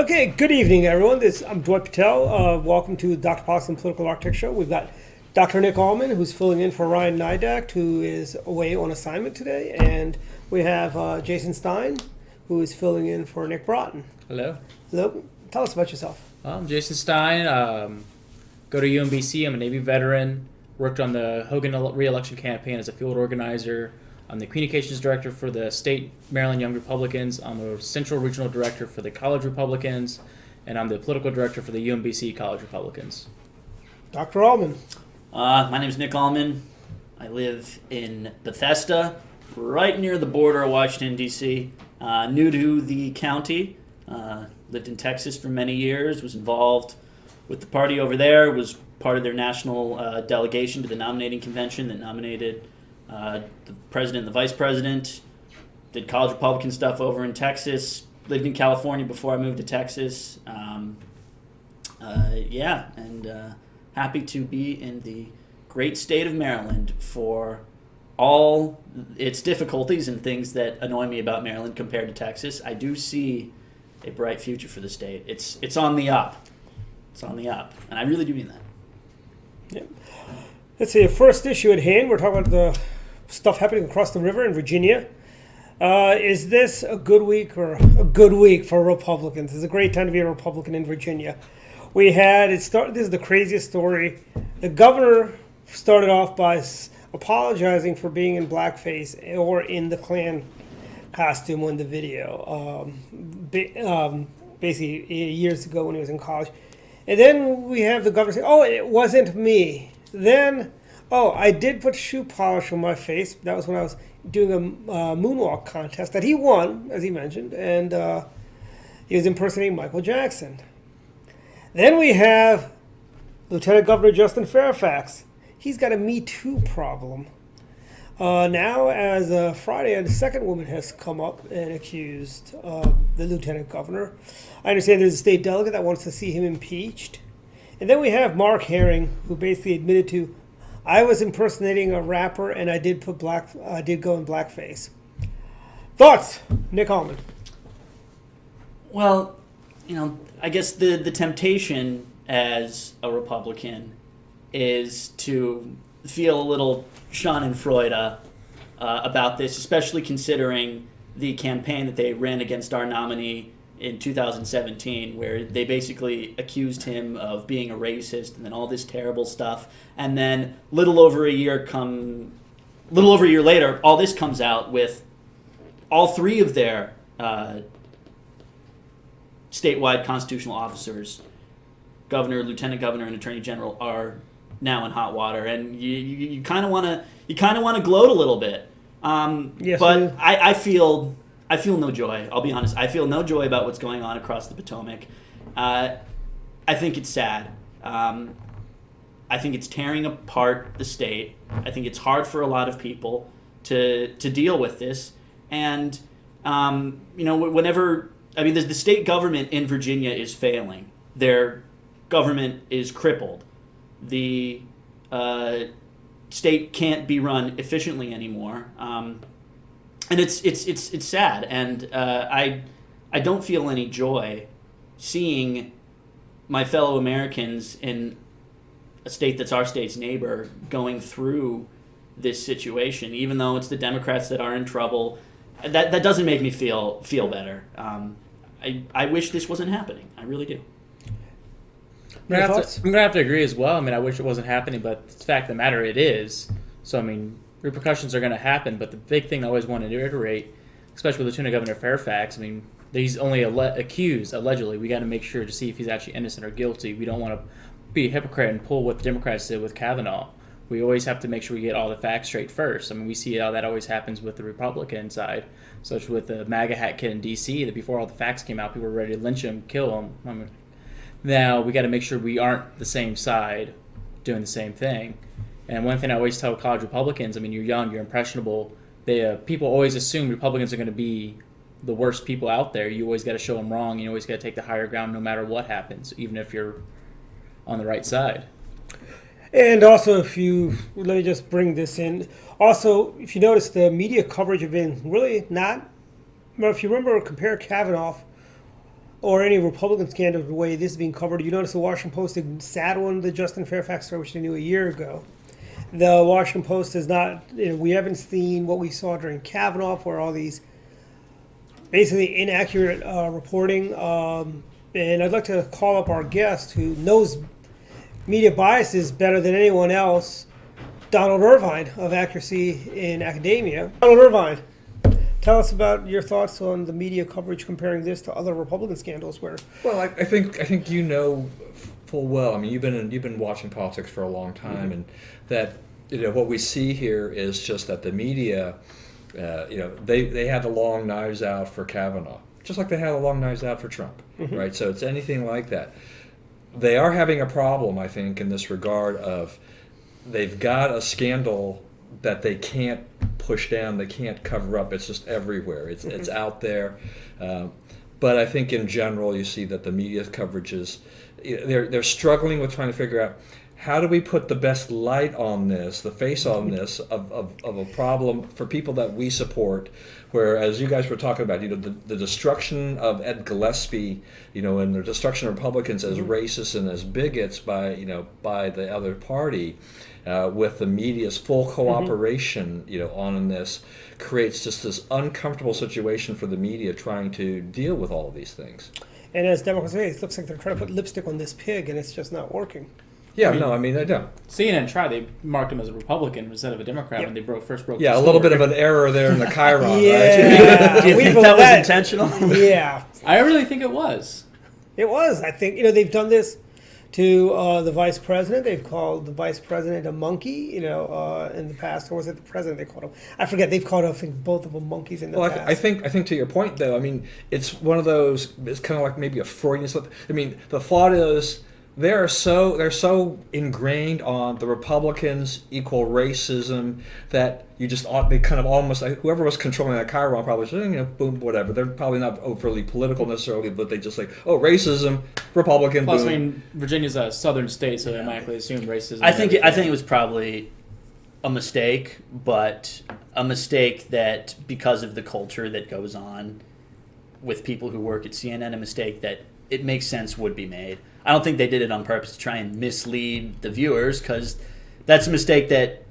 Okay, good evening, everyone. I'm Dwight Patel. Welcome to Dr. Possum Political Architect Show. We've got Dr. Nick Allman, who's filling in for Ryan Nidak, who is away on assignment today, and we have Jason Stein, who is filling in for Nick Broughton. Hello. Hello. Tell us about yourself. I'm Jason Stein. Go to UMBC. I'm a Navy veteran. Worked on the Hogan re-election campaign as a field organizer. I'm the communications director for the state Maryland Young Republicans. I'm the central regional director for the college Republicans, and I'm the political director for the UMBC College Republicans. Dr. Allman. My name is Nick Allman. I live in Bethesda, right near the border of Washington, D.C. New to the county. Lived in Texas for many years. Was involved with the party over there. Was part of their national delegation to the nominating convention that nominated the president and the vice president. Did college Republican stuff over in Texas. Lived in California before I moved to Texas. Happy to be in the great state of Maryland for all its difficulties and things that annoy me about Maryland compared to Texas. I do see a bright future for the state. It's on the up. It's on the up, and I really do mean that. Yep. Let's see, first issue at hand. We're talking about the stuff happening across the river in Virginia. Is this a good week or a good week for Republicans? It's a great time to be a Republican in Virginia. This is the craziest story. The governor started off by apologizing for being in blackface or in the Klan costume on the video, basically years ago when he was in college. And then we have the governor say, oh, it wasn't me. Then, I did put shoe polish on my face. That was when I was doing a moonwalk contest that he won, as he mentioned, and he was impersonating Michael Jackson. Then we have Lieutenant Governor Justin Fairfax. He's got a Me Too problem. Now, as of Friday, a second woman has come up and accused the lieutenant governor. I understand there's a state delegate that wants to see him impeached. And then we have Mark Herring, who basically admitted to, I was impersonating a rapper and I did go in blackface. Thoughts, Nick Allman? Well, I guess the temptation as a Republican is to feel a little schadenfreude about this, especially considering the campaign that they ran against our nominee in 2017, where they basically accused him of being a racist and then all this terrible stuff. And then little over a year later, all this comes out with all three of their statewide constitutional officers, governor, lieutenant governor, and attorney general, are now in hot water, and you kind of want to gloat a little bit. Yes, but I feel no joy. I'll be honest. I feel no joy about what's going on across the Potomac. I think it's sad. I think it's tearing apart the state. I think it's hard for a lot of people to deal with this. And the state government in Virginia is failing. Their government is crippled. The state can't be run efficiently anymore, and it's sad. And I don't feel any joy seeing my fellow Americans in a state that's our state's neighbor going through this situation. Even though it's the Democrats that are in trouble, that doesn't make me feel better. I wish this wasn't happening. I really do. I'm going to have to agree as well. I mean, I wish it wasn't happening, but the fact of the matter, it is. So, I mean, repercussions are going to happen, but the big thing I always want to reiterate, especially with Lieutenant Governor Fairfax, I mean, he's only accused, allegedly. We got to make sure to see if he's actually innocent or guilty. We don't want to be a hypocrite and pull what the Democrats did with Kavanaugh. We always have to make sure we get all the facts straight first. I mean, we see how that always happens with the Republican side, such with the MAGA hat kid in D.C., that before all the facts came out, people were ready to lynch him, kill him. I mean, now we got to make sure we aren't the same side doing the same thing. And one thing I always tell college Republicans, I mean, you're young, you're impressionable. People always assume Republicans are going to be the worst people out there. You always got to show them wrong. You always got to take the higher ground no matter what happens, even if you're on the right side. And also, let me just bring this in. Also, if you notice, the media coverage have been really not. If you remember, compare Kavanaugh or any Republican scandal the way this is being covered. You notice the Washington Post sat on the Justin Fairfax story, which they knew a year ago. The Washington Post is not, we haven't seen what we saw during Kavanaugh, where all these basically inaccurate reporting. And I'd like to call up our guest who knows media biases better than anyone else, Donald Irvine of Accuracy in Academia. Donald Irvine, tell us about your thoughts on the media coverage comparing this to other Republican scandals. Where, well, I think you know full well. I mean, you've been watching politics for a long time, and that what we see here is just that the media, they had the long knives out for Kavanaugh, just like they had the long knives out for Trump, right? So it's anything like that. They are having a problem, I think, in this regard of they've got a scandal that they can't push down, they can't cover up. It's just everywhere. It's out there. But I think in general, you see that the media coverage is they're struggling with trying to figure out how do we put the best light on this, the face on this of a problem for people that we support. Where, as you guys were talking about, the destruction of Ed Gillespie, and the destruction of Republicans as racists and as bigots by the other party, with the media's full cooperation, on this, creates just this uncomfortable situation for the media trying to deal with all of these things. and as Democrats say, it looks like they're trying to put lipstick on this pig, and it's just not working. Yeah, I don't. CNN tried. They marked him as a Republican instead of a Democrat when they first broke. Yeah, the a little story. bit of an error there in the Chiron, right? Do you think that was intentional? Yeah. I really think it was. It was. I think, they've done this to the vice president. They've called the vice president a monkey, in the past. Or was it the president they called him? I forget. They've called, I think, both of them monkeys in the past. I think to your point, though, it's one of those, it's kind of like maybe a Freudian slip. the thought is, they're so ingrained on the Republicans equal racism that you just they kind of almost, whoever was controlling that Chiron probably said, boom, whatever. They're probably not overly political necessarily, but they just racism, Republican. Plus, boom. Virginia's a southern state, so they automatically assume racism. I think it was probably a mistake, but a mistake that because of the culture that goes on with people who work at CNN, a mistake that it makes sense would be made. I don't think they did it on purpose to try and mislead the viewers, because that's a mistake that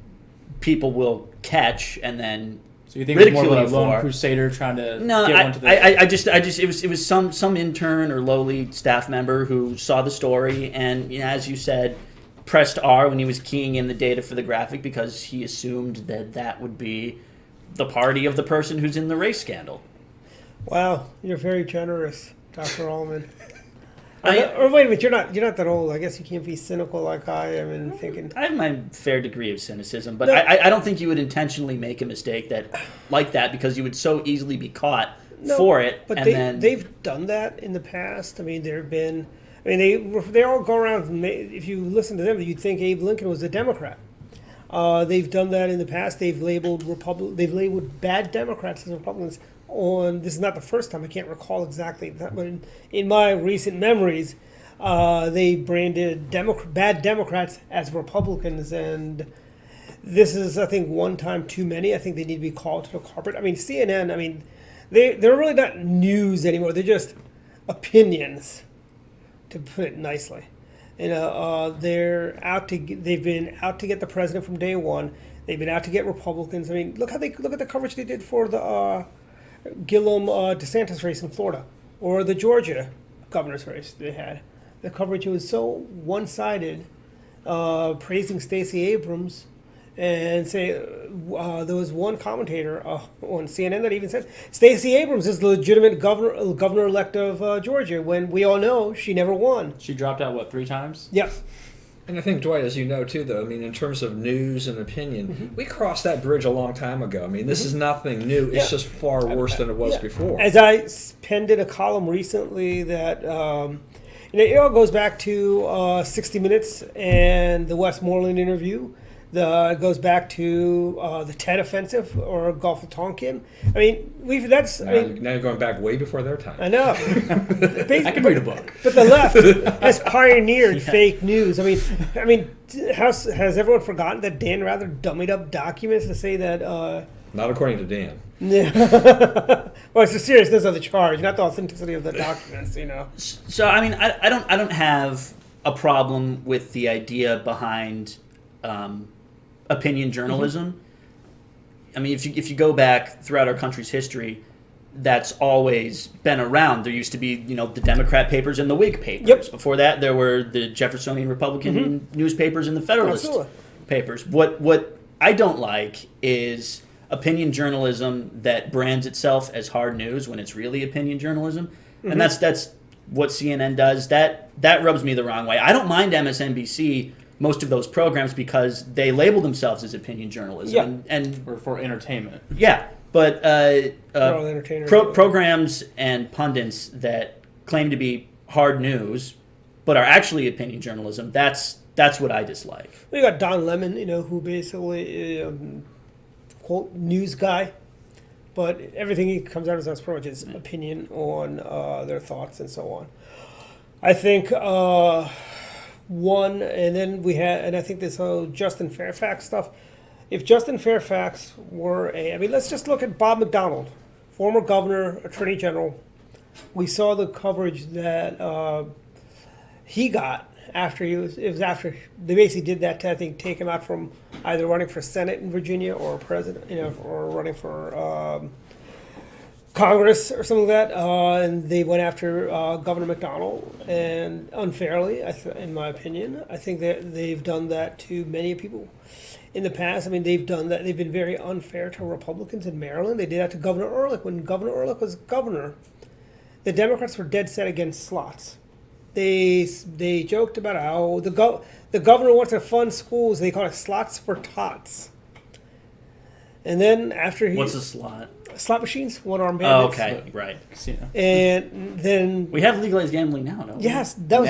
people will catch and then so you think it was more ridicule of a you lone for. crusader trying to No, get one to the... I just it was some intern or lowly staff member who saw the story and, as you said, pressed R when he was keying in the data for the graphic because he assumed that would be the party of the person who's in the race scandal. Wow, you're very generous, Dr. Allman. I- Or wait a minute, you're not that old. I guess you can't be cynical like I am and thinking. I have my fair degree of cynicism, but No. I don't think you would intentionally make a mistake like that because you would so easily be caught for it. But and they've done that in the past. There have been. They all go around. If you listen to them, you'd think Abe Lincoln was a Democrat. They've done that in the past. They've labeled bad Democrats as Republicans. This is not the first time. I can't recall exactly that, but in my recent memories, they branded bad Democrats as Republicans, and this is, I think, one time too many. I think they need to be called to the carpet. CNN. They're really not news anymore. They're just opinions, to put it nicely. They've been out to get the president from day one. They've been out to get Republicans. Look at the coverage they did for the Gillum DeSantis race in Florida, or the Georgia governor's race they had. The coverage was so one-sided, praising Stacey Abrams, and there was one commentator on CNN that even said Stacey Abrams is the legitimate governor-elect of Georgia, when we all know she never won. She dropped out, 3 times? Yep. And I think, Dwight, as you know, too, though, in terms of news and opinion, we crossed that bridge a long time ago. This is nothing new. It's just far worse than it was before. As I penned in a column recently that, it all goes back to 60 Minutes and the Westmoreland interview. It goes back to the Tet Offensive or Gulf of Tonkin. Now you're going back way before their time. I know. I could read a book. But the left has pioneered fake news. Has everyone forgotten that Dan Rather dummied up documents to say that Not according to Dan. Yeah. Well, it's the seriousness of the charge, not the authenticity of the documents. So I mean, I don't have a problem with the idea behind opinion journalism. I mean, if you go back throughout our country's history, that's always been around. There used to be, the Democrat papers and the Whig papers. Yep. Before that, there were the Jeffersonian Republican newspapers and the Federalist papers. What I don't like is opinion journalism that brands itself as hard news when it's really opinion journalism, and that's what CNN does. That rubs me the wrong way. I don't mind MSNBC, most of those programs, because they label themselves as opinion journalism and or for entertainment. Yeah, but programs and pundits that claim to be hard news but are actually opinion journalism, that's what I dislike. We got Don Lemon, who basically quote news guy, but everything he comes out as that's pretty much his opinion on their thoughts and so on. I think one, and then we had, and I think this whole Justin Fairfax stuff. If Justin Fairfax were let's just look at Bob McDonald, former governor, attorney general. We saw the coverage that he got after after they basically did that to, I think, take him out from either running for Senate in Virginia or president, or running for Congress or something like that, and they went after Governor McDonald, and unfairly, in my opinion. I think that they've done that to many people in the past. I mean, they've done that. They've been very unfair to Republicans in Maryland. They did that to Governor Ehrlich. When Governor Ehrlich was governor, the Democrats were dead set against slots. They joked about how the governor wants to fund schools. They call it slots for tots. And then after what's a slot? Slot machines, one-armed bandits. Oh, okay, right. Casino. And then we have legalized gambling now, don't we? Yes, that was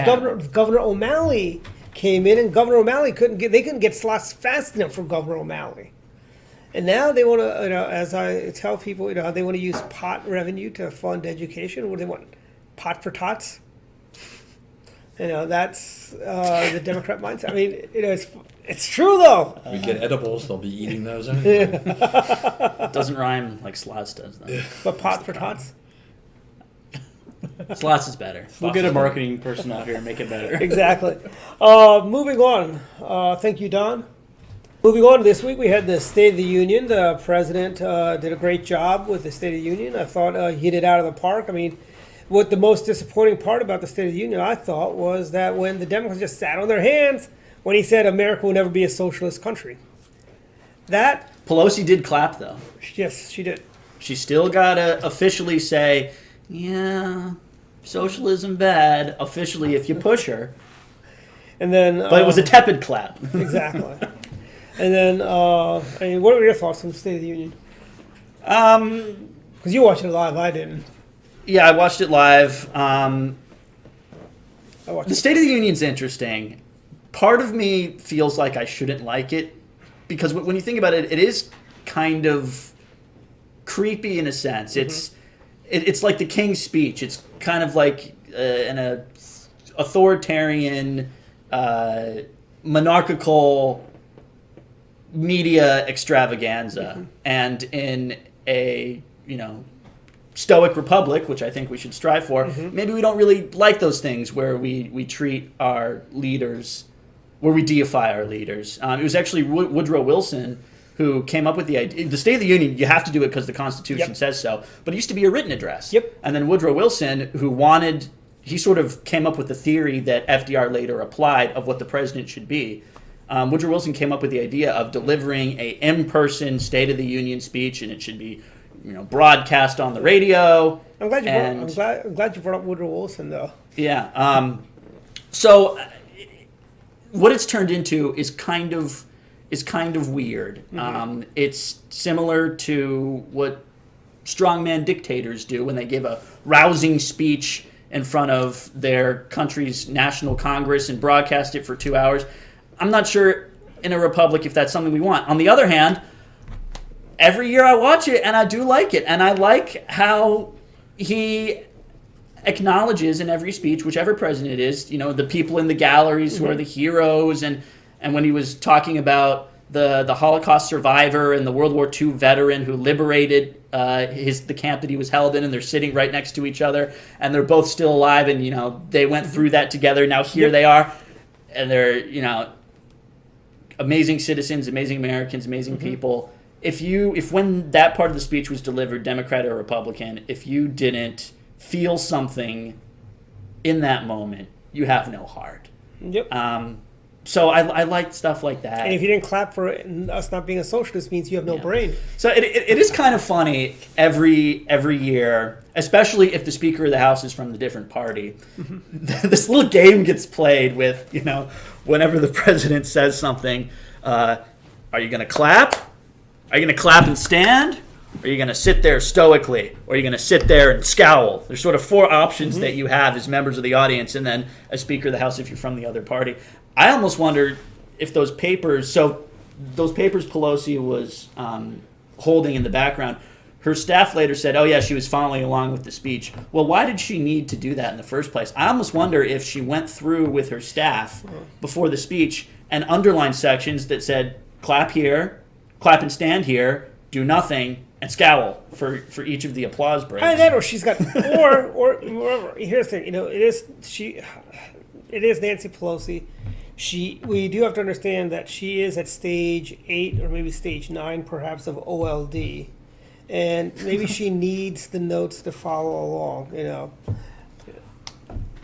Governor O'Malley came in, and Governor O'Malley couldn't get slots fast enough for Governor O'Malley. And now they want to, as I tell people, they want to use pot revenue to fund education. What do they want? Pot for tots? That's the Democrat mindset. I mean, it's true though. We get edibles; they'll be eating those anyway. It doesn't rhyme like slots does, though. But pot for tots? Slots is better. We'll get a marketing person out here and make it better. Exactly. Moving on. Thank you, Don. Moving on, this week we had the State of the Union. The president did a great job with the State of the Union. I thought he hit it out of the park. I mean, what the most disappointing part about the State of the Union, I thought, was that when the Democrats just sat on their hands when he said America will never be a socialist country. Pelosi did clap, though. Yes, she did. She still got to officially say, yeah, socialism bad, officially, if you push her. And then, but it was a tepid clap. Exactly. And then, what were your thoughts on the State of the Union? Because you watched it live, I didn't. Yeah, I watched it live. The State of the Union's interesting. Part of me feels like I shouldn't like it, because when you think about it, it is kind of creepy in a sense. Mm-hmm. It's like the King's Speech. It's kind of like an authoritarian, monarchical media extravaganza. Mm-hmm. And in a, stoic republic, which I think we should strive for, mm-hmm. maybe we don't really like those things where we treat our leaders, where we deify our leaders. It was actually Woodrow Wilson who came up with the idea. The State of the Union, you have to do it because the Constitution says so, but it used to be a written address. Yep. And then Woodrow Wilson, he sort of came up with the theory that FDR later applied of what the president should be. Woodrow Wilson came up with the idea of delivering a in-person State of the Union speech, and it should be broadcast on the radio. I'm glad you brought up Woodrow Wilson, though. Yeah. So what it's turned into is kind of weird. Mm-hmm. It's similar to what strongman dictators do when they give a rousing speech in front of their country's national Congress and broadcast it for 2 hours. I'm not sure in a republic if that's something we want. On the other hand, every year I watch it, and I do like it. And I like how he acknowledges in every speech, whichever president it is, the people in the galleries who are the heroes. And when he was talking about the Holocaust survivor and the World War II veteran who liberated the camp that he was held in, and they're sitting right next to each other, and they're both still alive, and they went through that together. Now here they are, and they're amazing citizens, amazing Americans, amazing people. If when that part of the speech was delivered, Democrat or Republican, if you didn't feel something in that moment, you have no heart. Yep. So I like stuff like that. And if you didn't clap for it, and us not being a socialist means you have no brain. So it is kind of funny every year, especially if the Speaker of the House is from the different party. This little game gets played with, whenever the president says something, are you going to clap? Are you going to clap and stand? Or are you going to sit there stoically? Or are you going to sit there and scowl? There's sort of 4 options that you have as members of the audience, and then a Speaker of the House if you're from the other party. I almost wonder if those papers Pelosi was holding in the background, her staff later said, oh yeah, she was following along with the speech. Well, why did she need to do that in the first place? I almost wonder if she went through with her staff before the speech and underlined sections that said, clap here, clap and stand here, do nothing, and scowl for each of the applause breaks. Either that, or she's got, or here's the thing, it is Nancy Pelosi. We do have to understand that she is at stage 8 or maybe stage 9 perhaps of OLD, and maybe she needs the notes to follow along.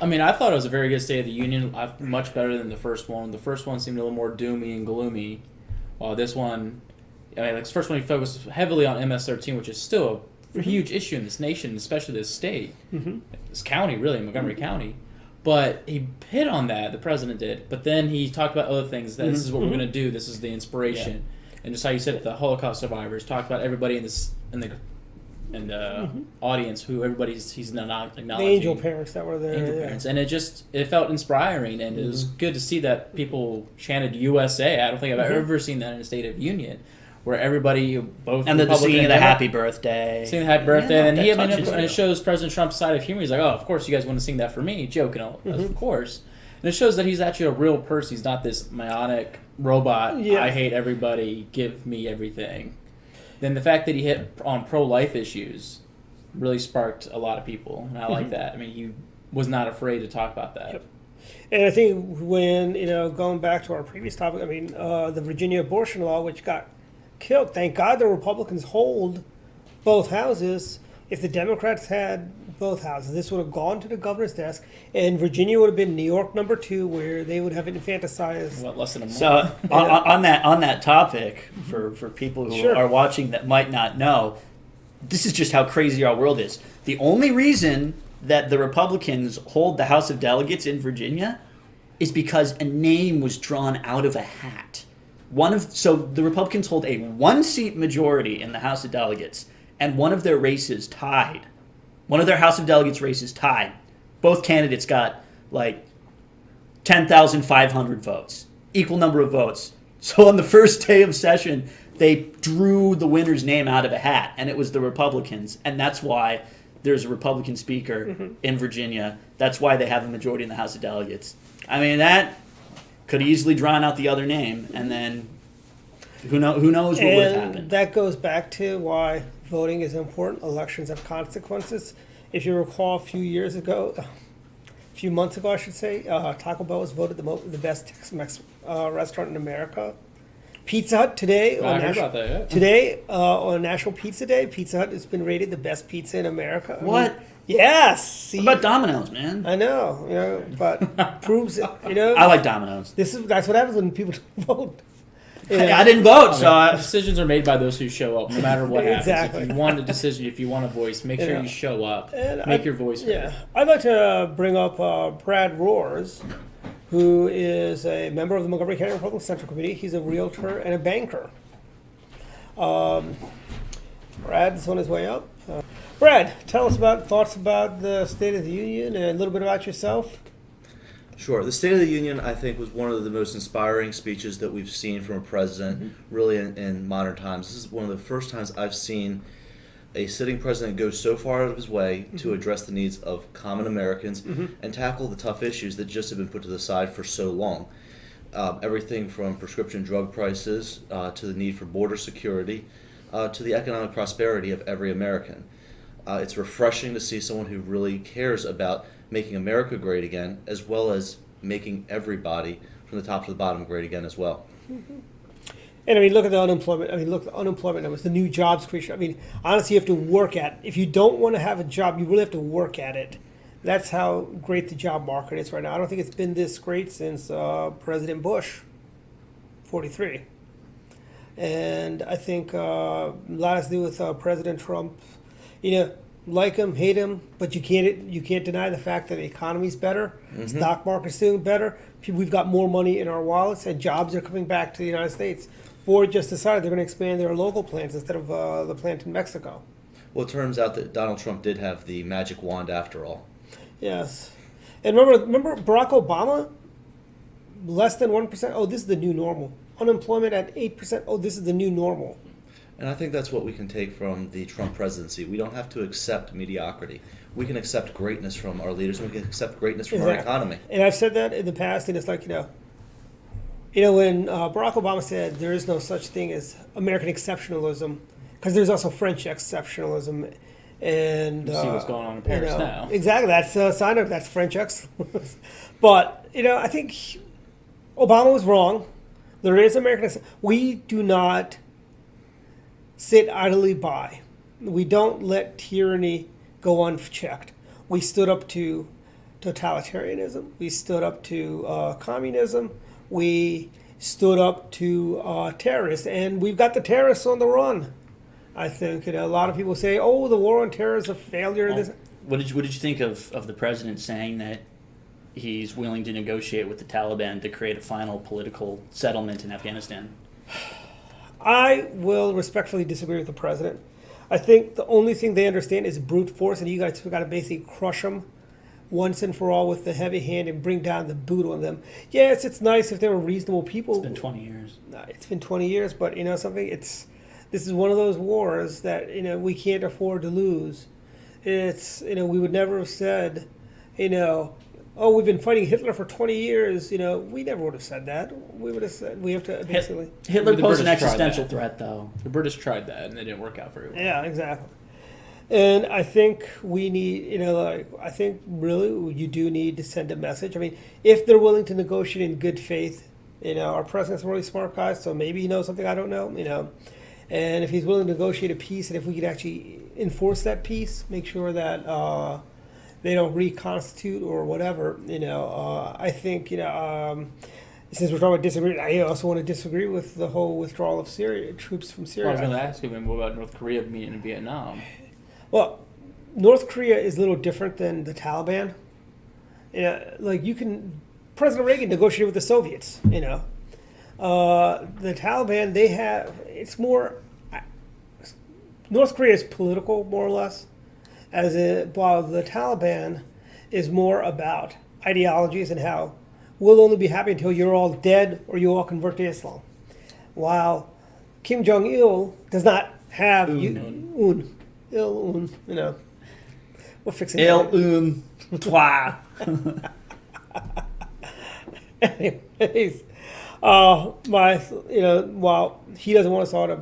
I mean, I thought it was a very good State of the Union, much better than the first one. The first one seemed a little more doomy and gloomy, while this one, the first one he focused heavily on MS-13, which is still a huge issue in this nation, especially this state, this county, really, Montgomery County. But he hit on that, the president did. But then he talked about other things. That this is what we're going to do. This is the inspiration. Yeah. And just how you said it, the Holocaust survivors. Talked about everybody in the audience who he's not acknowledging. The angel parents that were there. Angel parents. And it felt inspiring. And it was good to see that people chanted USA. I don't think I've ever seen that in a State of Union. Where everybody, both and the singing of the happy birthday. Singing the happy birthday. And it shows President Trump's side of humor. He's like, oh, of course you guys want to sing that for me. Joking, of course. And it shows that he's actually a real person. He's not this myotic robot. Yeah. I hate everybody. Give me everything. Then the fact that he hit on pro-life issues really sparked a lot of people. And I like that. I mean, he was not afraid to talk about that. Yep. And I think when, going back to our previous topic, the Virginia abortion law, which got killed. Thank God the Republicans hold both houses. If the Democrats had both houses, this would have gone to the governor's desk, and Virginia would have been New York number 2, where they would have infanticide. Less than a month. So on that topic, for people who are watching that might not know, this is just how crazy our world is. The only reason that the Republicans hold the House of Delegates in Virginia is because a name was drawn out of a hat. So the Republicans hold a 1-seat majority in the House of Delegates, and one of their races tied. One of their House of Delegates races tied. Both candidates got 10,500 votes, equal number of votes. So on the first day of session, they drew the winner's name out of a hat, and it was the Republicans, and that's why there's a Republican speaker in Virginia. That's why they have a majority in the House of Delegates. I mean, that could easily drawn out the other name, and then who knows what would have happened. That goes back to why voting is important. Elections have consequences. If you recall, a few months ago, I should say, Taco Bell was voted the best Tex-Mex restaurant in America. Pizza Hut today on National Pizza Day, Pizza Hut has been rated the best pizza in America. What? Yes. See, what about Domino's, man? I know, but proves it. I like Domino's. That's what happens when people don't vote. I didn't vote, so decisions are made by those who show up, no matter what happens. Exactly. If you want a decision, if you want a voice, make sure you show up. Make your voice heard. Yeah, I'd like to bring up Brad Roars, who is a member of the Montgomery County Republican Central Committee. He's a realtor and a banker. Brad's on his way up. Brad, tell us thoughts about the State of the Union and a little bit about yourself. Sure. The State of the Union, I think, was one of the most inspiring speeches that we've seen from a president really in modern times. This is one of the first times I've seen a sitting president go so far out of his way to address the needs of common Americans and tackle the tough issues that just have been put to the side for so long. everything from prescription drug prices to the need for border security to the economic prosperity of every American. It's refreshing to see someone who really cares about making America great again, as well as making everybody from the top to the bottom great again as well. Mm-hmm. And I mean, look at the unemployment. I mean, look at the unemployment numbers, the new jobs creation. I mean, honestly, you have to work at it. If you don't want to have a job, you really have to work at it. That's how great the job market is right now. I don't think it's been this great since President Bush, 43. And I think a lot has to do with President Trump. You know, like him, hate him, but you can't deny the fact that the economy's better, stock market's doing better. We've got more money in our wallets, and jobs are coming back to the United States. Ford just decided they're going to expand their local plants instead of the plant in Mexico. Well, it turns out that Donald Trump did have the magic wand after all. Yes, and remember Barack Obama, less than 1%. Oh, this is the new normal. Unemployment at 8%. Oh, this is the new normal. And I think that's what we can take from the Trump presidency. We don't have to accept mediocrity. We can accept greatness from our leaders, and we can accept greatness from our economy. And I've said that in the past, and it's like, when Barack Obama said there is no such thing as American exceptionalism, because there's also French exceptionalism, and You see what's going on in Paris now. Exactly, that's a sign of that's French excellence. But I think Obama was wrong. There is American. We do not sit idly by. We don't let tyranny go unchecked. We stood up to totalitarianism. We stood up to communism. We stood up to terrorists, and we've got the terrorists on the run. I think a lot of people say, "Oh, the war on terror is a failure." Well, what did you think of the president saying that he's willing to negotiate with the Taliban to create a final political settlement in Afghanistan? I will respectfully disagree with the president. I think the only thing they understand is brute force, and you guys got to basically crush them once and for all with the heavy hand and bring down the boot on them. Yes, it's nice if they were reasonable people. It's been 20 years. It's been 20 years, but something. This is one of those wars that we can't afford to lose. It's we would never have said, oh, we've been fighting Hitler for 20 years. We never would have said that. We would have said we have to basically. Hitler posed an existential threat, though. The British tried that, and it didn't work out very well. Yeah, exactly. And I think we need, I think really you do need to send a message. I mean, if they're willing to negotiate in good faith, our president's a really smart guy, so maybe he knows something I don't know, And if he's willing to negotiate a peace, and if we could actually enforce that peace, make sure that they don't reconstitute or whatever, I think, since we're talking about disagreement, I also want to disagree with the whole withdrawal of troops from Syria. Well, I was going to ask you, what about North Korea meeting in Vietnam? Well, North Korea is a little different than the Taliban. President Reagan negotiated with the Soviets, The Taliban, it's more, North Korea is political, more or less, while the Taliban is more about ideologies and how we'll only be happy until you're all dead or you all convert to Islam. While Kim Jong-il does not have we'll fix it. Toi. Anyways, while he doesn't want us all to,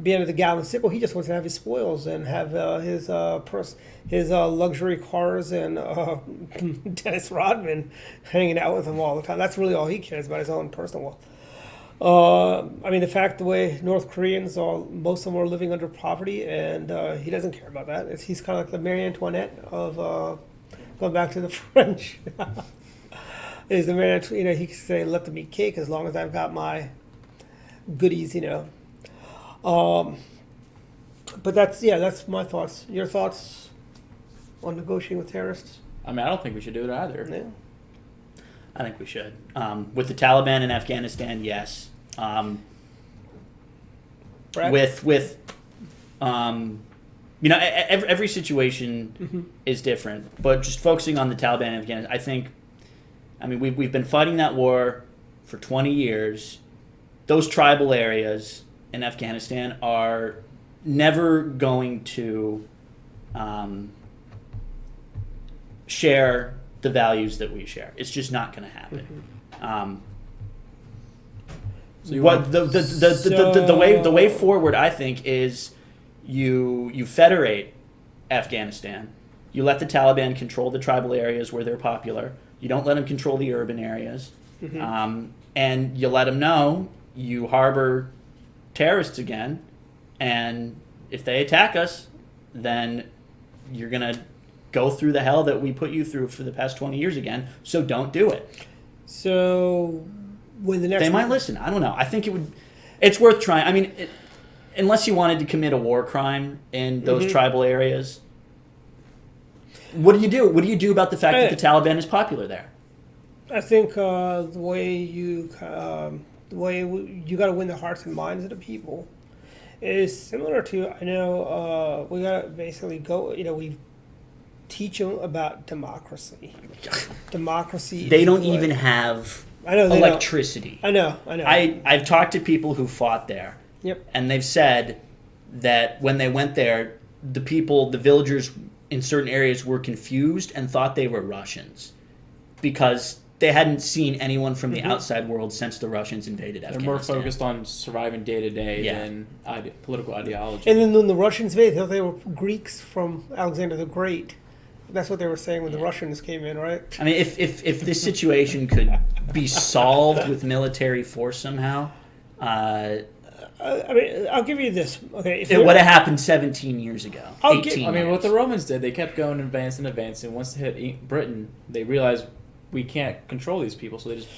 be under the Galvin sickle, he just wants to have his spoils and have his luxury cars and Dennis Rodman hanging out with him all the time. That's really all he cares about, his own personal wealth. The way North Koreans, most of them are living under poverty, and he doesn't care about that. He's kind of like the Marie Antoinette of going back to the French. Is the Marie Antoinette? He can say, "Let them eat cake as long as I've got my goodies," But that's my thoughts. Your thoughts on negotiating with terrorists? I don't think we should do it either. Yeah. I think we should. With the Taliban in Afghanistan, yes. Every situation is different, but just focusing on the Taliban in Afghanistan, we've been fighting that war for 20 years. Those tribal areas in Afghanistan are never going to share the values that we share. It's just not going to happen. So you What want- the way forward, I think, is you federate Afghanistan. You let the Taliban control the tribal areas where they're popular. You don't let them control the urban areas, and you let them know you harbor terrorists again, and if they attack us, then you're gonna go through the hell that we put you through for the past 20 years again. So don't do it. So when the next They might listen. I don't know. I think it's worth trying. I mean, unless you wanted to commit a war crime in those tribal areas, what do you do? What do you do about the fact that the Taliban is popular there? I think the way you got to win the hearts and minds of the people is similar to, I know we got to basically go, we teach them about democracy. Democracy. They don't even have electricity. I know. I've talked to people who fought there. Yep. And they've said that when they went there, the villagers in certain areas were confused and thought they were Russians because they hadn't seen anyone from the outside world since the Russians invaded Afghanistan. They're more focused on surviving day to day than political ideology. And then when the Russians invaded, they thought they were Greeks from Alexander the Great. That's what they were saying when the Russians came in, right? I mean, if this situation could be solved with military force somehow, I mean, I'll give you this. Okay, it would have happened 17 years ago. I'll 18 I mean, years. what the Romans did, they kept going, advancing. Once they hit Britain, they realized we can't control these people, so they just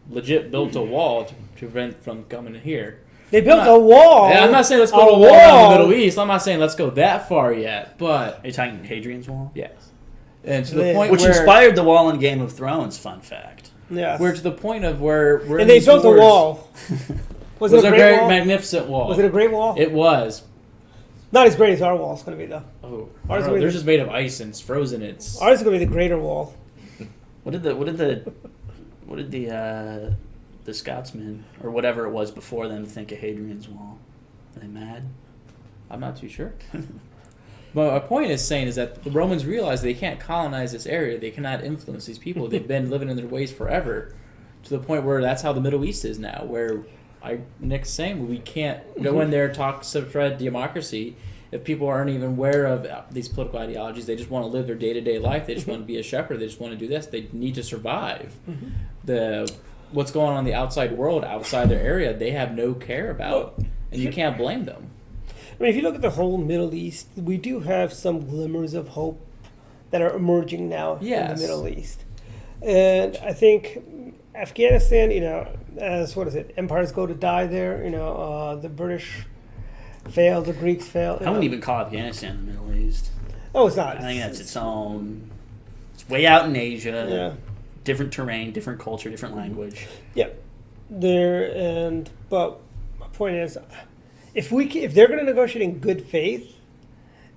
legit built a wall to prevent from coming here. They built a wall. Yeah, I'm not saying let's build a wall in the Middle East. I'm not saying let's go that far yet, but Are you talking Hadrian's Wall? yes. And to the point Which where inspired the wall in Game of Thrones, fun fact. Yeah. we're to the point of where we're And they built a wall. Was it a great wall? magnificent wall? Was it a great wall? It was. Not as great as our wall is going to be, though. Oh, Ours no, will be they're the- just made of ice and it's frozen. It's Ours is going to be the greater wall. What did the Scotsmen or whatever it was before them think of Hadrian's Wall? Are they mad? I'm not too sure. But my point is that the Romans realized they can't colonize this area. They cannot influence these people. They've been living in their ways forever, to the point where that's how the Middle East is now. Where Nick's saying we can't go in there and talk spread democracy if people aren't even aware of these political ideologies. They just want to live their day-to-day life. They just want to be a shepherd. They just want to do this. They need to survive. What's going on in the outside world, outside their area, they have no care about, and you can't blame them. I mean, if you look at the whole Middle East, we do have some glimmers of hope that are emerging now in the Middle East. And I think Afghanistan, as empires go to die there, the British failed, the Greeks failed. I wouldn't even call Afghanistan the Middle East. Oh, it's not. I think that's its own. It's way out in Asia. Yeah. Different terrain, different culture, different language. Yeah. But my point is, if they're going to negotiate in good faith,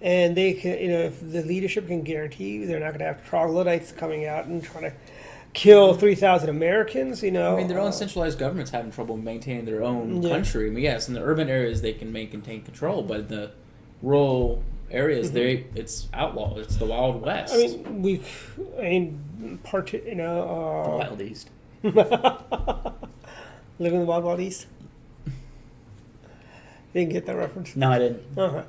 and they can, if the leadership can guarantee they're not going to have troglodytes coming out and trying to kill 3,000 Americans, I mean, their own centralized government's having trouble maintaining their own country. I mean, yes, in the urban areas they can maintain control, but in the rural areas, it's outlaw. It's the Wild West. I mean, The Wild East. live in the Wild East. You didn't get that reference? No, I didn't. Okay.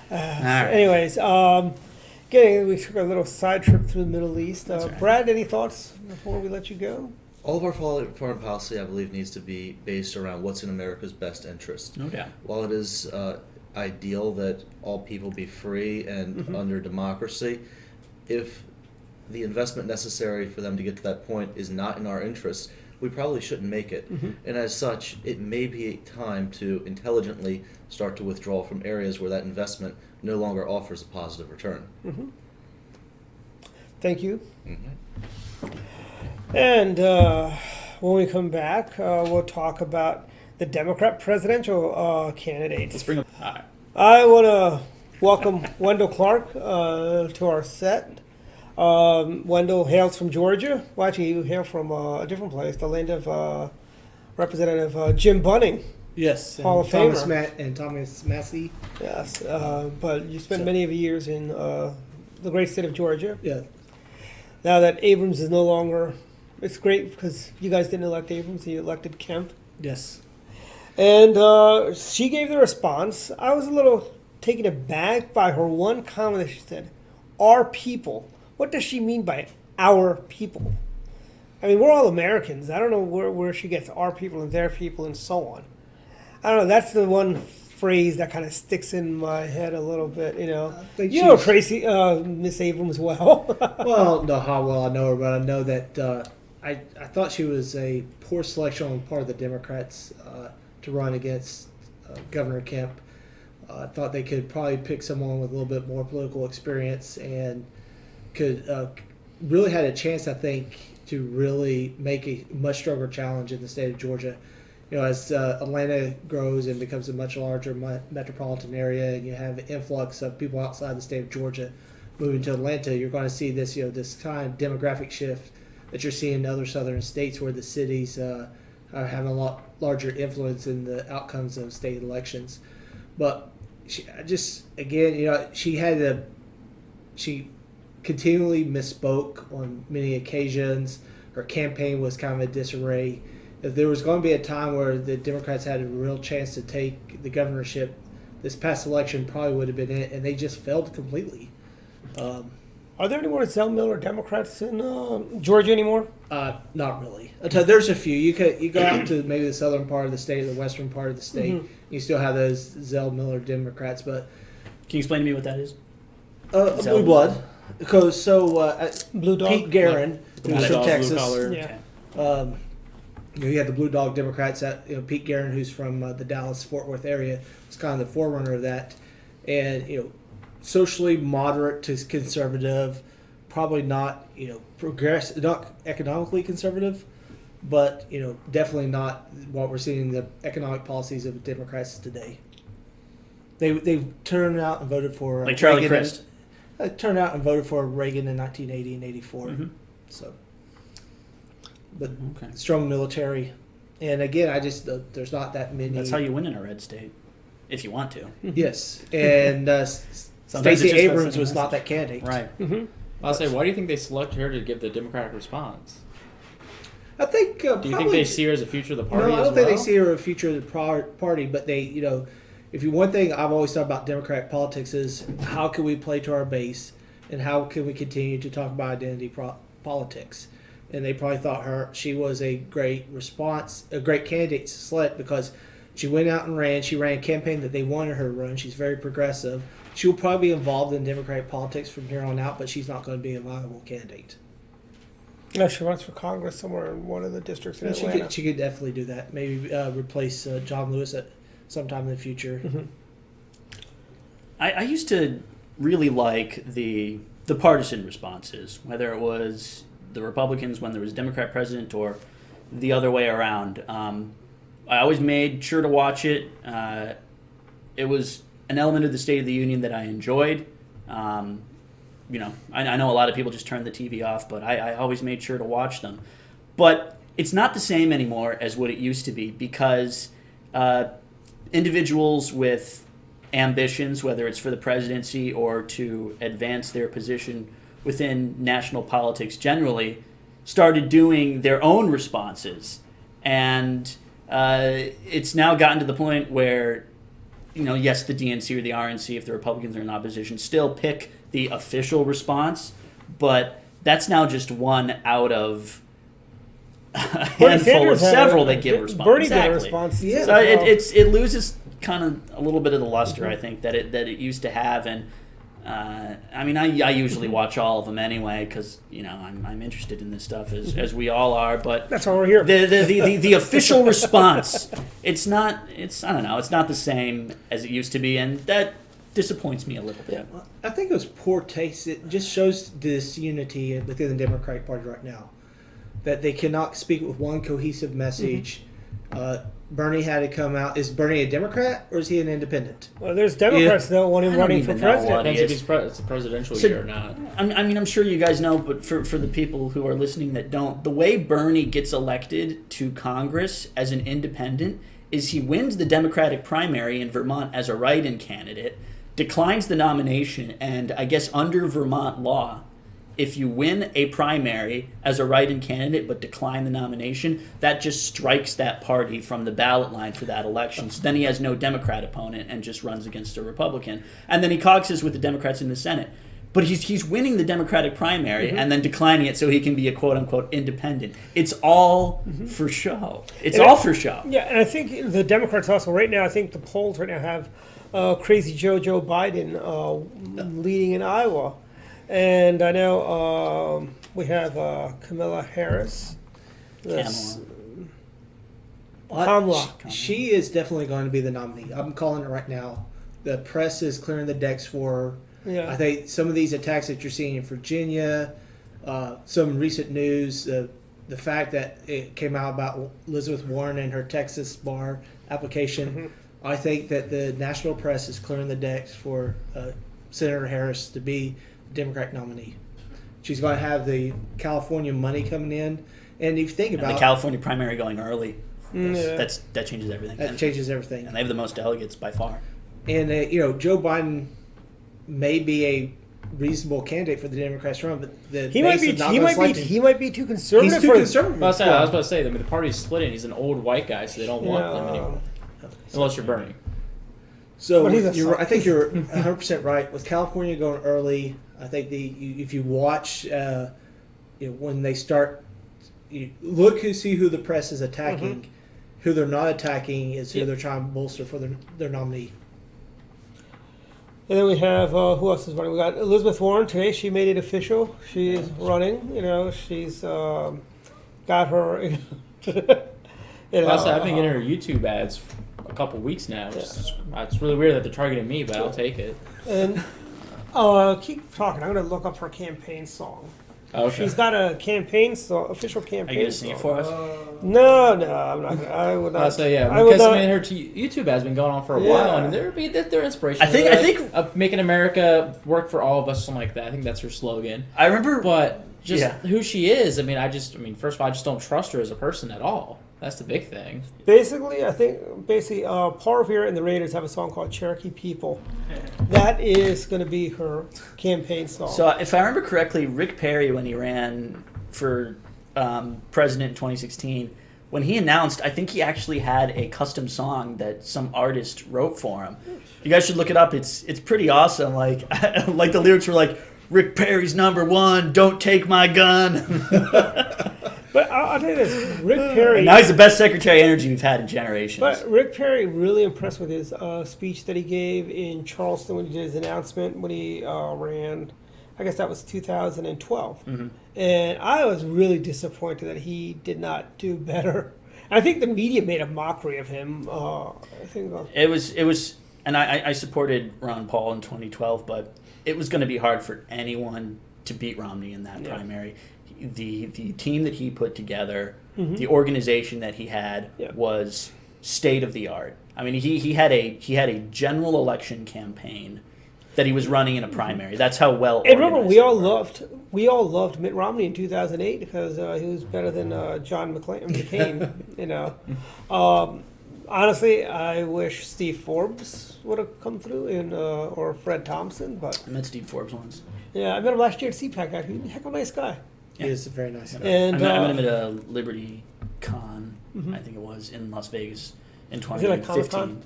All right. Anyways, we took a little side trip through the Middle East. Right. Brad, any thoughts before we let you go? All of our foreign policy, I believe, needs to be based around what's in America's best interest. No doubt. While it is ideal that all people be free and under democracy, if the investment necessary for them to get to that point is not in our interests, we probably shouldn't make it. And as such, it may be time to intelligently start to withdraw from areas where that investment no longer offers a positive return. Thank you. And when we come back, we'll talk about the Democrat presidential candidates. Let's bring up. All right. I want to welcome Wendell Clark to our set. Wendell hails from Georgia. Well, actually, you hail from a different place, the land of Representative Jim Bunning. Yes, Hall of Thomas Famer. Thomas Massey. Yes, but you spent many of years in the great state of Georgia. Yeah, Now that Abrams is no longer It's great because you guys didn't elect Abrams, you elected Kemp. Yes. And she gave the response. I was a little taken aback by her one comment that she said, "Our people." What does she mean by our people? I mean, we're all Americans. I don't know where she gets our people and their people and so on. I don't know. That's the one phrase that kind of sticks in my head a little bit, you know. You know Tracy, Miss Abrams well. Well, no, how well I know her, but I know that I thought she was a poor selection on the part of the Democrats to run against Governor Kemp. I thought they could probably pick someone with a little bit more political experience and could really had a chance, I think, to really make a much stronger challenge in the state of Georgia. You know, as Atlanta grows and becomes a much larger metropolitan area, and you have an influx of people outside the state of Georgia moving to Atlanta, you're going to see this, you know, this kind of demographic shift that you're seeing in other southern states where the cities are having a lot larger influence in the outcomes of state elections. But she continually misspoke on many occasions. Her campaign was kind of a disarray. If there was going to be a time where the Democrats had a real chance to take the governorship, this past election probably would have been it, and they just failed completely. Are there any more Zell Miller Democrats in Georgia anymore? Not really. There's a few. You go out to maybe the southern part of the state, the western part of the state. Mm-hmm. You still have those Zell Miller Democrats, but can you explain to me what that is? Blue blood. Because Blue Dog? Pete Guerin, who's from Texas. Yeah. You had the Blue Dog Democrats. Pete Guerin, who's from the Dallas-Fort Worth area, was kind of the forerunner of that. And socially moderate to conservative, probably not not economically conservative, but definitely not what we're seeing in the economic policies of Democrats today. They turned out and voted for like Charlie Reagan Crist. Turned out and voted for Reagan in 1980 and 84. Mm-hmm. So, but strong military, and again, there's not that many. That's how you win in a red state, if you want to. Yes, and Stacey Abrams was not that candidate. Right. Mm-hmm. I'll say, why do you think they selected her to give the Democratic response? I think. Do you think they see her as a future of the party? No, I don't think they see her as a future of the party. But they, one thing I've always thought about Democratic politics is how can we play to our base, and how can we continue to talk about identity politics. And they probably thought she was a great candidate to select because she went out and ran. She ran a campaign that they wanted her to run. She's very progressive. She'll probably be involved in Democratic politics from here on out, but she's not going to be a viable candidate. No, she runs for Congress somewhere in one of the districts in Atlanta. She could definitely do that. Maybe replace John Lewis at sometime in the future. Mm-hmm. I used to really like the partisan responses, whether it was the Republicans when there was a Democrat president or the other way around. I always made sure to watch it. It was an element of the State of the Union that I enjoyed. I know a lot of people just turn the TV off, but I always made sure to watch them. But it's not the same anymore as what it used to be because individuals with ambitions, whether it's for the presidency or to advance their position within national politics generally, started doing their own responses. And it's now gotten to the point where, yes, the DNC or the RNC, if the Republicans are in opposition, still pick the official response, but that's now just one out of a handful of several that give a response. Bernie did a response. Yeah. So it loses kind of a little bit of the luster, I think, that it used to have. And I usually watch all of them anyway because I'm interested in this stuff as we all are. But that's why we're here. The official response, it's not the same as it used to be, and that disappoints me a little bit. Yeah, I think it was poor taste. It just shows disunity within the Democratic Party right now, that they cannot speak with one cohesive message. Mm-hmm. Bernie had to come out. Is Bernie a Democrat or is he an independent? Well, there's Democrats that want him running for president. Depends if it's a presidential year or not. I'm sure you guys know, but for the people who are listening that don't, the way Bernie gets elected to Congress as an independent is he wins the Democratic primary in Vermont as a write-in candidate, declines the nomination, and I guess under Vermont law, if you win a primary as a write-in candidate but decline the nomination, that just strikes that party from the ballot line for that election. So then he has no Democrat opponent and just runs against a Republican. And then he caucuses with the Democrats in the Senate. But he's winning the Democratic primary and then declining it so he can be a quote-unquote independent. It's all for show. It's all for show. Yeah, and I think the Democrats also, right now, I think the polls right now have Crazy Joe Biden leading in Iowa. And I know we have Kamala Harris. Kamala. She is definitely going to be the nominee. I'm calling it right now. The press is clearing the decks for her. Yeah. I think some of these attacks that you're seeing in Virginia, some recent news, the fact that it came out about Elizabeth Warren and her Texas bar application, I think that the national press is clearing the decks for Senator Harris to be the Democratic nominee. She's going to have the California money coming in, and if you think about the California primary going early, Yeah. that changes everything. that, changes everything. And they have the most delegates by far. And Joe Biden may be a reasonable candidate for the Democrats to run, but the He might base be. is not He gonna might select be. him. He might be too conservative. He's too for conservative. I was about to say, I mean, the party's splitting. He's an old white guy, so they don't want him anymore. Unless you're Bernie. So But he's a I think you're 100% right. With California going early, I think if you watch when they start, you look to see who the press is attacking. Who they're not attacking is who they're trying to bolster for their nominee. And then we have who else is running? We got Elizabeth Warren today. She made it official. She is running. She's got her. Also, I've been getting her YouTube ads for a couple weeks now. It's really weird that they're targeting me, but I'll take it. And keep talking. I'm going to look up her campaign song. Okay. She's got a campaign song, official campaign Are you going to sing it song. for us? No, I'm not. I would not. So yeah, I would because not. I mean, her YouTube has been going on for a while, and they're inspirational. I think of making America work for all of us, something like that. I think that's her slogan. I remember, But just who she is, I mean, first of all, I just don't trust her as a person at all. That's the big thing. Basically, I think Paul Revere and the Raiders have a song called Cherokee People. That is going to be her campaign song. so if I remember correctly, Rick Perry, when he ran for president in 2016, when he announced, I think he actually had a custom song that some artist wrote for him. You guys should look it up. It's pretty awesome. Like like the lyrics were like, Rick Perry's #1, don't take my gun. But I'll tell you this, Rick Perry. And now he's the best Secretary of Energy we've had in generations. But Rick Perry really impressed with his speech that he gave in Charleston when he did his announcement when he ran. I guess that was 2012. And I was really disappointed that he did not do better. I think the media made a mockery of him. It was, and I supported Ron Paul in 2012, but it was going to be hard for anyone to beat Romney in that primary. The team that he put together, the organization that he had was state of the art. I mean, he had a general election campaign that he was running in a primary. That's how well. And remember, we all loved Mitt Romney in 2008 because he was better than John McCain. Honestly, I wish Steve Forbes would have come through or Fred Thompson, but I met Steve Forbes once. Yeah, I met him last year at CPAC. He's a heck of a nice guy. He is a very nice guy. And I met him at a Liberty Con, I think it was, in Las Vegas in Is it like 2015. Comic-Con?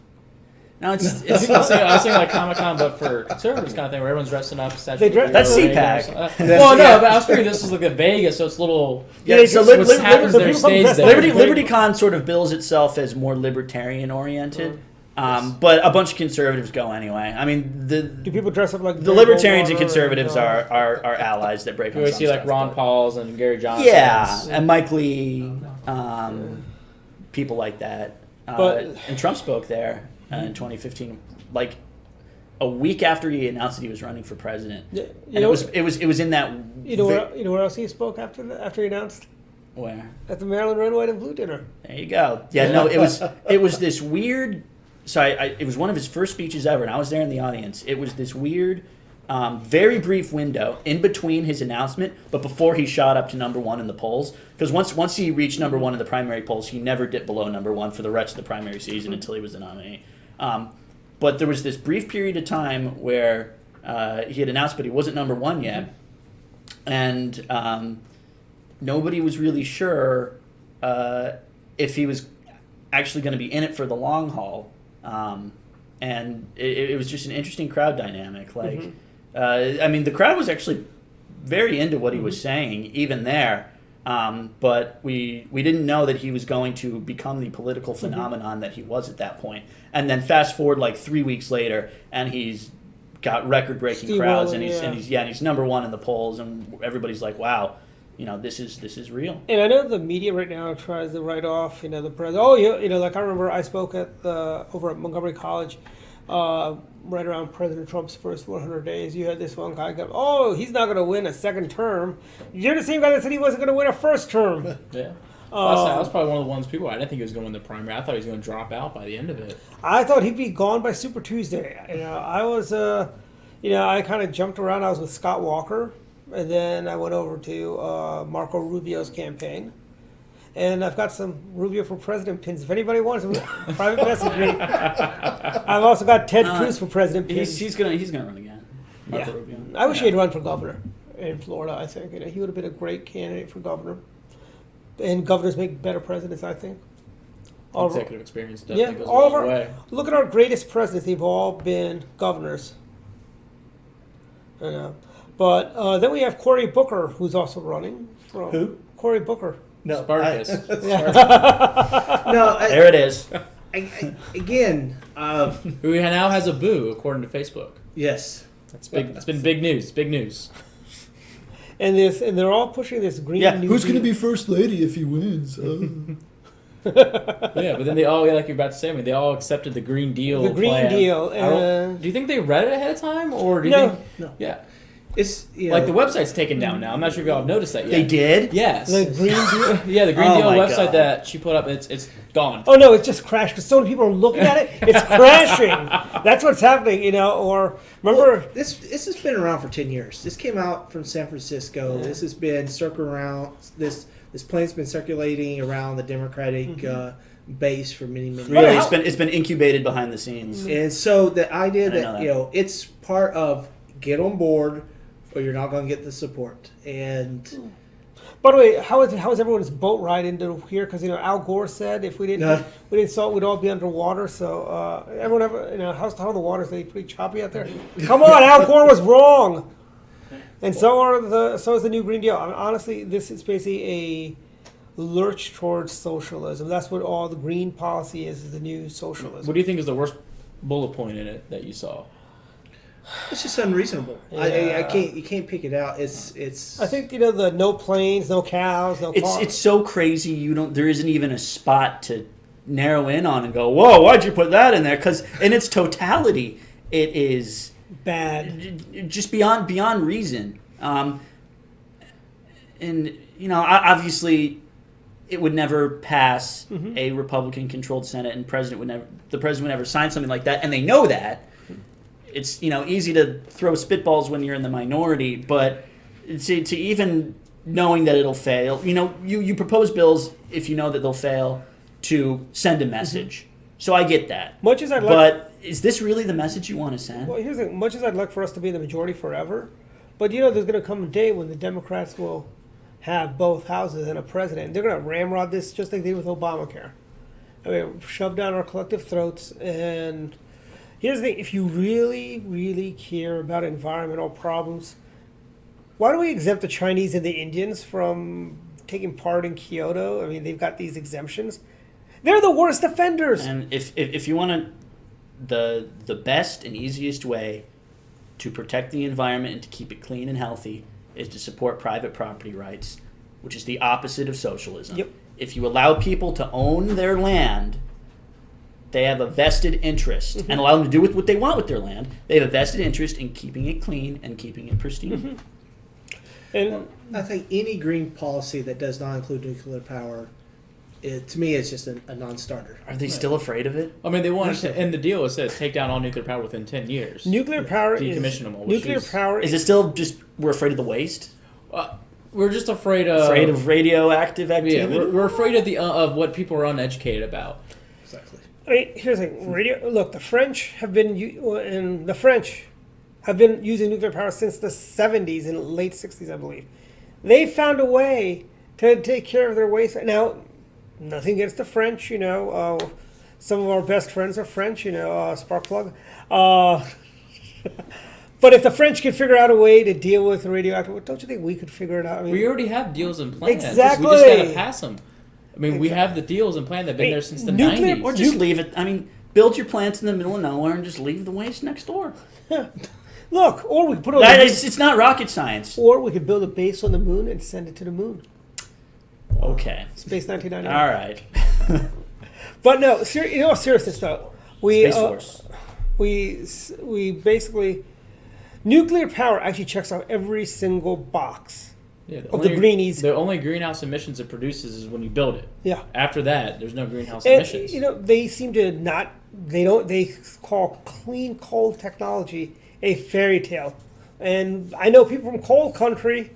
No, I was thinking like Comic-Con, but for conservatives kind of thing, where everyone's dressing up. That's CPAC. Well, no, but I was figuring this was like a Vegas, so it's a little. So what happens there stays there. Liberty Con sort of bills itself as more libertarian oriented. But a bunch of conservatives go anyway. I mean, do people dress up like the libertarians and conservatives are allies that break on You some see like stuff, Ron but- Paul's and Gary Johnson's. Yeah, and Mike Lee, people like that. And Trump spoke there in 2015, like a week after he announced that he was running for president. Yeah, And it was in that. You know where else he spoke after he announced? Where? At the Maryland Red, White, and Blue dinner. There you go. Yeah, no, it was this weird. So it was one of his first speeches ever, and I was there in the audience. It was this weird, very brief window in between his announcement, but before he shot up to #1 in the polls. Because once he reached #1 in the primary polls, he never dipped below #1 for the rest of the primary season until he was the nominee. But there was this brief period of time where he had announced, but he wasn't #1 yet. and nobody was really sure if he was actually going to be in it for the long haul. And it was just an interesting crowd dynamic. Like, I mean, the crowd was actually very into what he was saying, even there. But we didn't know that he was going to become the political phenomenon that he was at that point. And then fast forward like 3 weeks later, and he's got record-breaking crowds, and he's number one in the polls, and everybody's like, wow. This is real. And I know the media right now tries to write off, the president. Oh, like I remember I spoke over at Montgomery College, right around President Trump's first 100 days. You had this one guy go, "Oh, he's not going to win a second term." You're the same guy that said he wasn't going to win a first term. Yeah. That was probably one of the ones people. I didn't think he was going to win the primary. I thought he was going to drop out by the end of it. I thought he'd be gone by Super Tuesday. I was, I kind of jumped around. I was with Scott Walker. And then I went over to Marco Rubio's campaign. And I've got some Rubio for President pins. If anybody wants to private message me. I've also got Ted Cruz for President pins. He's gonna run again. Marco Rubio. I wish he'd run for governor in Florida, I think. He would have been a great candidate for governor. And governors make better presidents, I think. Executive experience definitely goes a long way. Look at our greatest presidents. They've all been governors. But then we have Cory Booker, who's also running. Who? Cory Booker. No, Spartacus. There it is. Again, Who now has a boo, according to Facebook. yes. That's big. It's been big news. Big news. And they're all pushing this green. New who's going to Deal. be first lady if he wins? Yeah, but then they all, like you're about to say, they all accepted the Green Deal. The Green plan. Deal. Do you think they read it ahead of time, or do you No. think? No. Yeah. It's Like the website's taken down now. I'm not sure if y'all have noticed that yet. They did? Yes. The Green Deal. Yeah, the Green Oh Deal my website God. that she put up, it's gone. Oh no, it's just crashed because so many people are looking at it. It's crashing. That's what's happening, Or remember, this has been around for 10 years. This came out from San Francisco. This has been circling around. This plane's been circulating around the Democratic base for many Really, years. it's been incubated behind the scenes. And so the idea I didn't know that it's part of get on board, or you're not going to get the support. And by the way, how is everyone's boat ride into here? Because Al Gore said if we didn't salt, we'd all be underwater. So everyone ever how the water's pretty choppy out there. Come on, Al Gore was wrong, and so is the new Green Deal. I mean, honestly, this is basically a lurch towards socialism. That's what all the green policy is the new socialism. What do you think is the worst bullet point in it that you saw? it's just unreasonable. Yeah. You can't pick it out. It's. I think the no planes, no cows, no cars. It's so crazy. There isn't even a spot to narrow in on and go, whoa, why'd you put that in there? Because in its totality, it is bad, just beyond reason. Obviously, it would never pass a Republican-controlled Senate, and the president would never sign something like that, and they know that. It's easy to throw spitballs when you're in the minority, but to even knowing that it'll fail, you propose bills if you know that they'll fail to send a message. So I get that. Much as I'd like, but is this really the message you want to send? well, here's the thing. Much as I'd like for us to be in the majority forever, but there's going to come a day when the Democrats will have both houses and a president. They're going to ramrod this just like they did with Obamacare. I mean, shove down our collective throats. And here's the thing. If you really, really care about environmental problems, why don't we exempt the Chinese and the Indians from taking part in Kyoto? I mean, they've got these exemptions. They're the worst offenders. And if you want the best and easiest way to protect the environment and to keep it clean and healthy is to support private property rights, which is the opposite of socialism. Yep. If you allow people to own their land, they have a vested interest, and allow them to do with what they want with their land. They have a vested interest in keeping it clean and keeping it pristine. And I think any green policy that does not include nuclear power, to me, it's just a non-starter. Are they still afraid of it? I mean, they want to, and the deal it says take down all nuclear power within 10 years. nuclear power Decommission them all, which nuclear is- power Is it still just we're afraid of the waste? We're just afraid of Radioactive activity? Yeah, we're afraid of what people are uneducated about. Exactly. I mean, here's the thing. Look, the French have been, and the French have been using nuclear power since the 70s and late 60s, I believe. They found a way to take care of their waste. Now, nothing against the French, some of our best friends are French, Sparkplug. But if the French could figure out a way to deal with the radioactive, don't you think we could figure it out? I mean, we already have deals in plan. Exactly. We just got to pass them. I mean, we have the deals in plan that have been there since the 90s. Or just leave it. I mean, build your plants in the middle of nowhere and just leave the waste next door. Look, or we could put It's not rocket science. Or we could build a base on the moon and send it to the moon. Okay. Space 1999. All right. But no, in all seriousness though, Space Force. we basically, nuclear power actually checks off every single box of the greenies. The only greenhouse emissions it produces is when you build it. Yeah. After that, there's no greenhouse And, emissions. they seem to not. They call clean coal technology a fairy tale, and I know people from coal country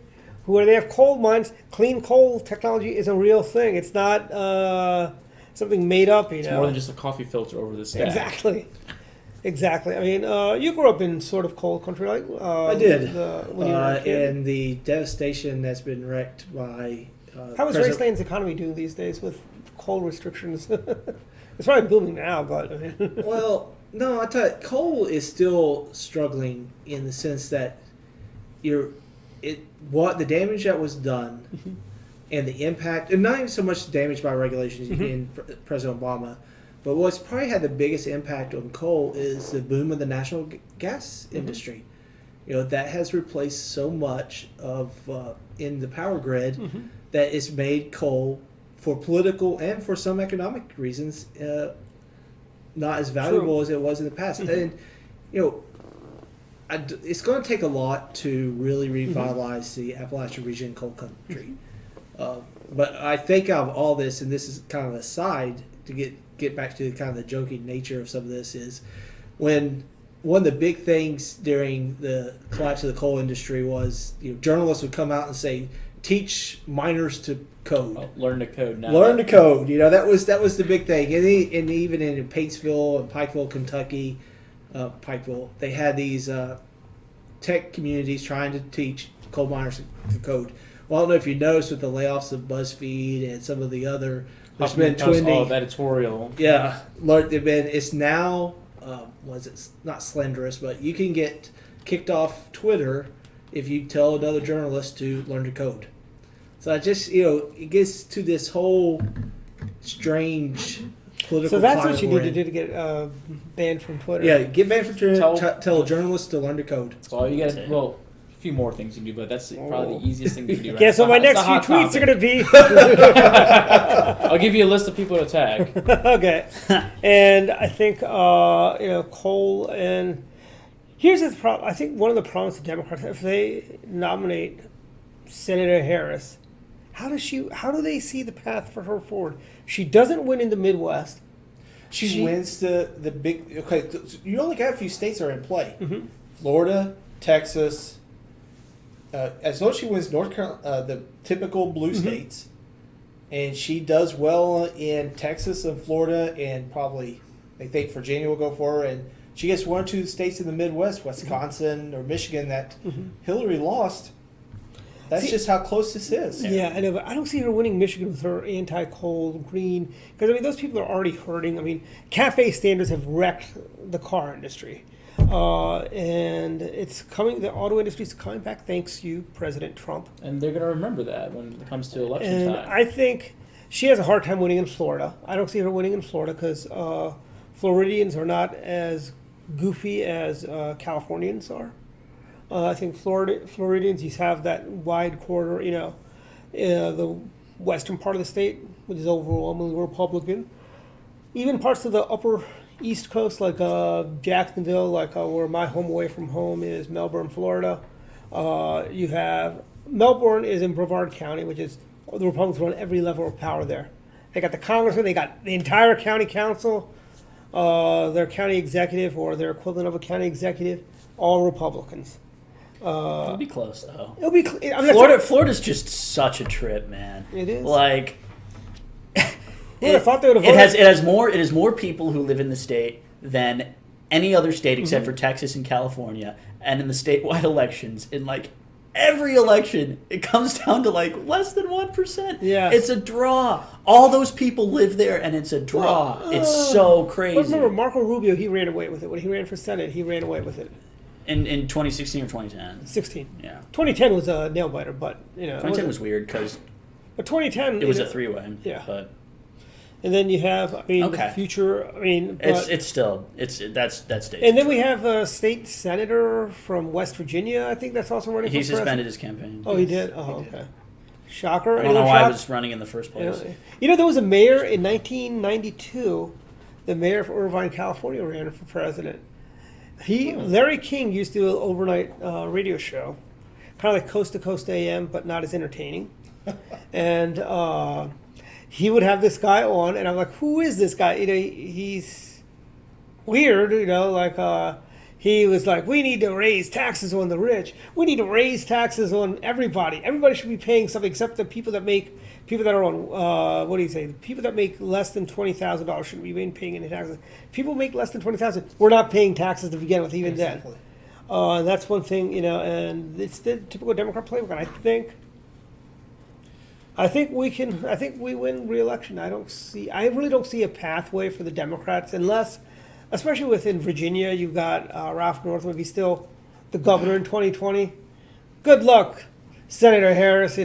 where they have coal mines. Clean coal technology is a real thing. It's not something made up. It's more than just a coffee filter over the stack. Exactly. I mean, you grew up in sort of coal country, right? I did. When you were a kid. And the devastation that's been wrecked by. How is Raceland's economy doing these days with coal restrictions? It's probably booming now, but I mean. Well, no, I tell you, coal is still struggling in the sense that what the damage that was done, and the impact, and not even so much damage by regulations in President Obama, but what's probably had the biggest impact on coal is the boom of the natural gas industry. That has replaced so much of in the power grid that it's made coal, for political and for some economic reasons, not as valuable as it was in the past. And it's going to take a lot to really revitalize the Appalachian region coal country. But I think out of all this, and this is kind of a side to get back to kind of the joking nature of some of this, is when one of the big things during the collapse of the coal industry was journalists would come out and say, teach miners to code. Oh, learn to code now. Learn to code. That was the big thing. And even in Paintsville and Pikeville, Kentucky, they had these tech communities trying to teach coal miners to code. Well, I don't know if you noticed with the layoffs of BuzzFeed and some of the other. There's been 20 editorial. Yeah, it's now it's not slanderous, but you can get kicked off Twitter if you tell another journalist to learn to code. So I just it gets to this whole strange political. So that's what you need to do to get banned from Twitter. Yeah, get banned from Twitter. Tell a journalist to learn to code. That's all you got. Well, a few more things you can do, but that's probably the easiest thing you can do. Right Yeah. So now. my It's next a few hot tweets are topic. going to be. I'll give you a list of people to tag. Okay, and I think coal and here's the problem. I think one of the problems with Democrats, if they nominate Senator Harris, how do they see the path for her forward? She doesn't win in the Midwest. She wins the big. Okay, you only got a few states that are in play: Florida, Texas. As long as she wins North Carolina, the typical blue states, and she does well in Texas and Florida, and probably they think Virginia will go for her, and she gets one or two states in the Midwest, Wisconsin or Michigan, that Hillary lost. That's just how close this is. Yeah, I know, but I don't see her winning Michigan with her anti-coal green, because I mean those people are already hurting. I mean, cafe standards have wrecked the car industry, and it's coming. The auto industry is coming back thanks to you, President Trump. And they're going to remember that when it comes to election And time. I think she has a hard time winning in Florida. I don't see her winning in Florida because Floridians are not as goofy as Californians are. I think Floridians, you have that wide corridor, the western part of the state, which is overwhelmingly Republican. Even parts of the upper East Coast, like Jacksonville, like where my home away from home is, Melbourne, Florida. You have Melbourne is in Brevard County, which is the Republicans run every level of power there. They got the congressman, they got the entire county council, their county executive or their equivalent of a county executive, all Republicans. It'll be close though. It'll be. I mean, Florida's just such a trip, man. It is. Like, I thought they would have it voted. has more people who live in the state than any other state except for Texas and California, And in the statewide elections, in like every election, it comes down to like less than 1%. Yeah. It's a draw. All those people live there, and it's a draw. It's so crazy. But remember, Marco Rubio, he ran away with it. When he ran for Senate, he ran away with it. In 2016 or 2010? 16. Yeah. 2010 was a nail biter, but, 2010 was weird because But 2010... it was a three-way. Yeah. But And then you have, Okay. the future, it's still, that's state. And then we have a state senator from West Virginia, I think that's also running for He president. suspended his campaign. Oh, he did? Oh, okay. Shocker. I don't know why I was running in the first place. There was a mayor in 1992, the mayor of Irvine, California, ran for president. Larry King used to do an overnight radio show, kind of like Coast to Coast AM, but not as entertaining. And he would have this guy on, and I'm like, who is this guy? He's weird, he was like, we need to raise taxes on the rich. We need to raise taxes on everybody. Everybody should be paying something except the people that are on, people that make less than $20,000 shouldn't be paying any taxes. People make less than $20,000, we're not paying taxes to begin with, even then. That's one thing, and it's the typical Democrat playbook. And I think we win re-election. I really don't see a pathway for the Democrats unless, especially within Virginia, you've got Ralph Northam. He's still the governor in 2020. Good luck, Senator Harris.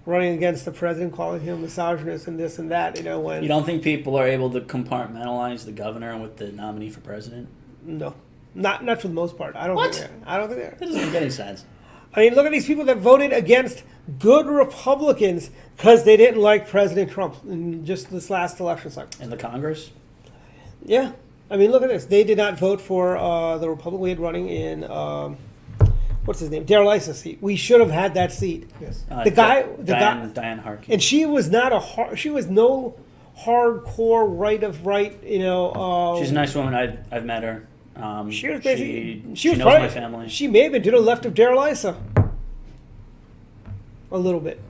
Running against the president, calling him misogynist and this and that. When You don't think people are able to compartmentalize the governor with the nominee for president? No, not for the most part. I don't think they are. That doesn't make any sense. Look at these people that voted against good Republicans because they didn't like President Trump in just this last election cycle. In the Congress? Yeah. Look at this. They did not vote for the Republican we had running in, what's his name? Darrell Issa's seat. We should have had that seat. Yes. Diane Harkin. And she was she was no hardcore right of right, She's a nice woman. I've met her. She was basically. She was knows probably, my family. She may have been to the left of Darrell Issa. A little bit.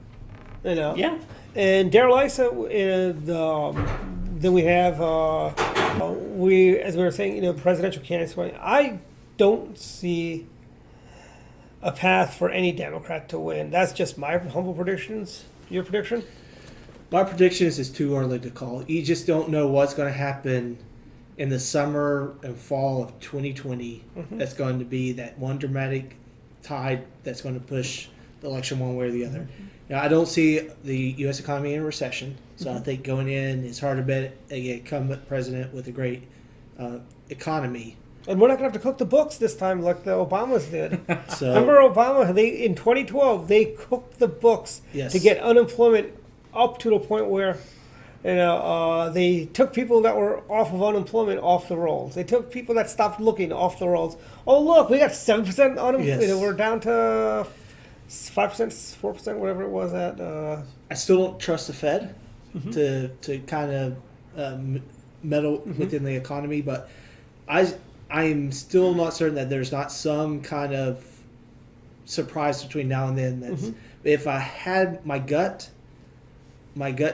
Yeah. And Darrell Issa, then we have, as we were saying, presidential candidates. I don't see a path for any Democrat to win. That's just my humble predictions. Your prediction? My prediction is it's too early to call. You just don't know what's going to happen in the summer and fall of 2020. That's going to be that one dramatic tide that's going to push the election one way or the other. Now, I don't see the U.S. economy in a recession, so I think going in, it's hard to bet a incumbent president with a great economy. And we're not going to have to cook the books this time like the Obamas did. So, remember Obama? In 2012, they cooked the books Yes. to get unemployment up to the point where, they took people that were off of unemployment off the rolls. They took people that stopped looking off the rolls. Oh, look, we got 7% unemployment. Yes. We're down to 5%, 4%, whatever it was at. I still don't trust the Fed to kind of meddle within the economy, but I am still not certain that there's not some kind of surprise between now and then. That's if I had my gut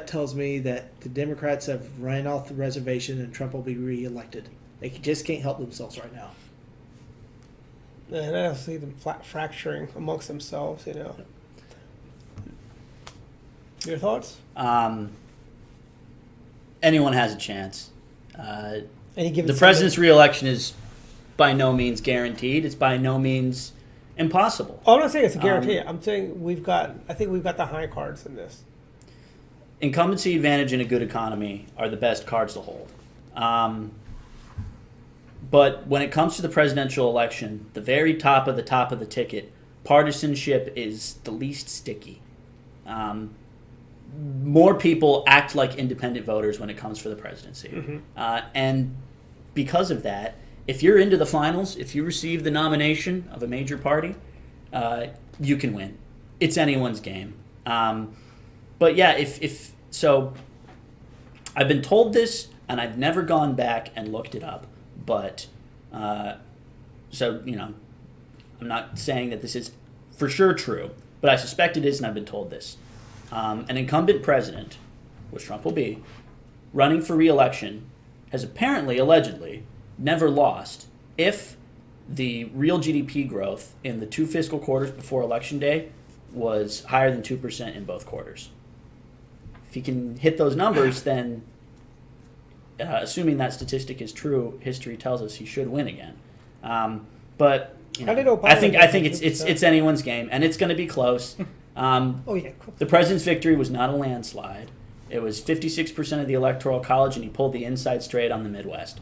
tells me that the Democrats have ran off the reservation and Trump will be reelected. They just can't help themselves right now. And I don't see them fracturing amongst themselves, Your thoughts? Anyone has a chance. Any given The president's reelection is by no means guaranteed. It's by no means impossible. Oh, I'm not saying it's a guarantee. I'm saying I think we've got the high cards in this. Incumbency advantage in a good economy are the best cards to hold. But when it comes to the presidential election, the very top of the ticket, partisanship is the least sticky. More people act like independent voters when it comes for the presidency. And because of that, if you're into the finals, if you receive the nomination of a major party, you can win. It's anyone's game. But yeah, if so, I've been told this, and I've never gone back and looked it up. But so I'm not saying that this is for sure true, but I suspect it is, and I've been told this. An incumbent president, which Trump will be, running for re-election, has apparently, allegedly, never lost if the real GDP growth in the 2 fiscal quarters before Election Day was higher than 2% in both quarters. If he can hit those numbers, then assuming that statistic is true, history tells us he should win again. But you know, I think it's anyone's game, and it's going to be close. The president's victory was not a landslide. It was 56% of the Electoral College, and he pulled the inside straight on the Midwest.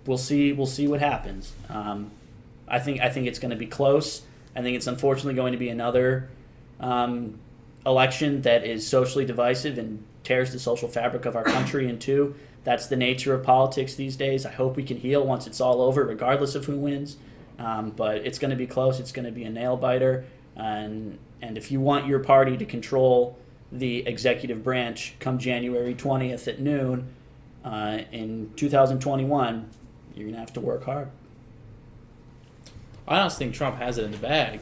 We'll see what happens. I think it's going to be close. I think it's unfortunately going to be another election that is socially divisive and tears the social fabric of our country in two. That's the nature of politics these days. I hope we can heal once it's all over, regardless of who wins. But it's going to be close. It's going to be a nail biter. And if you want your party to control the executive branch come January 20th at noon in 2021, you're going to have to work hard. I honestly think Trump has it in the bag.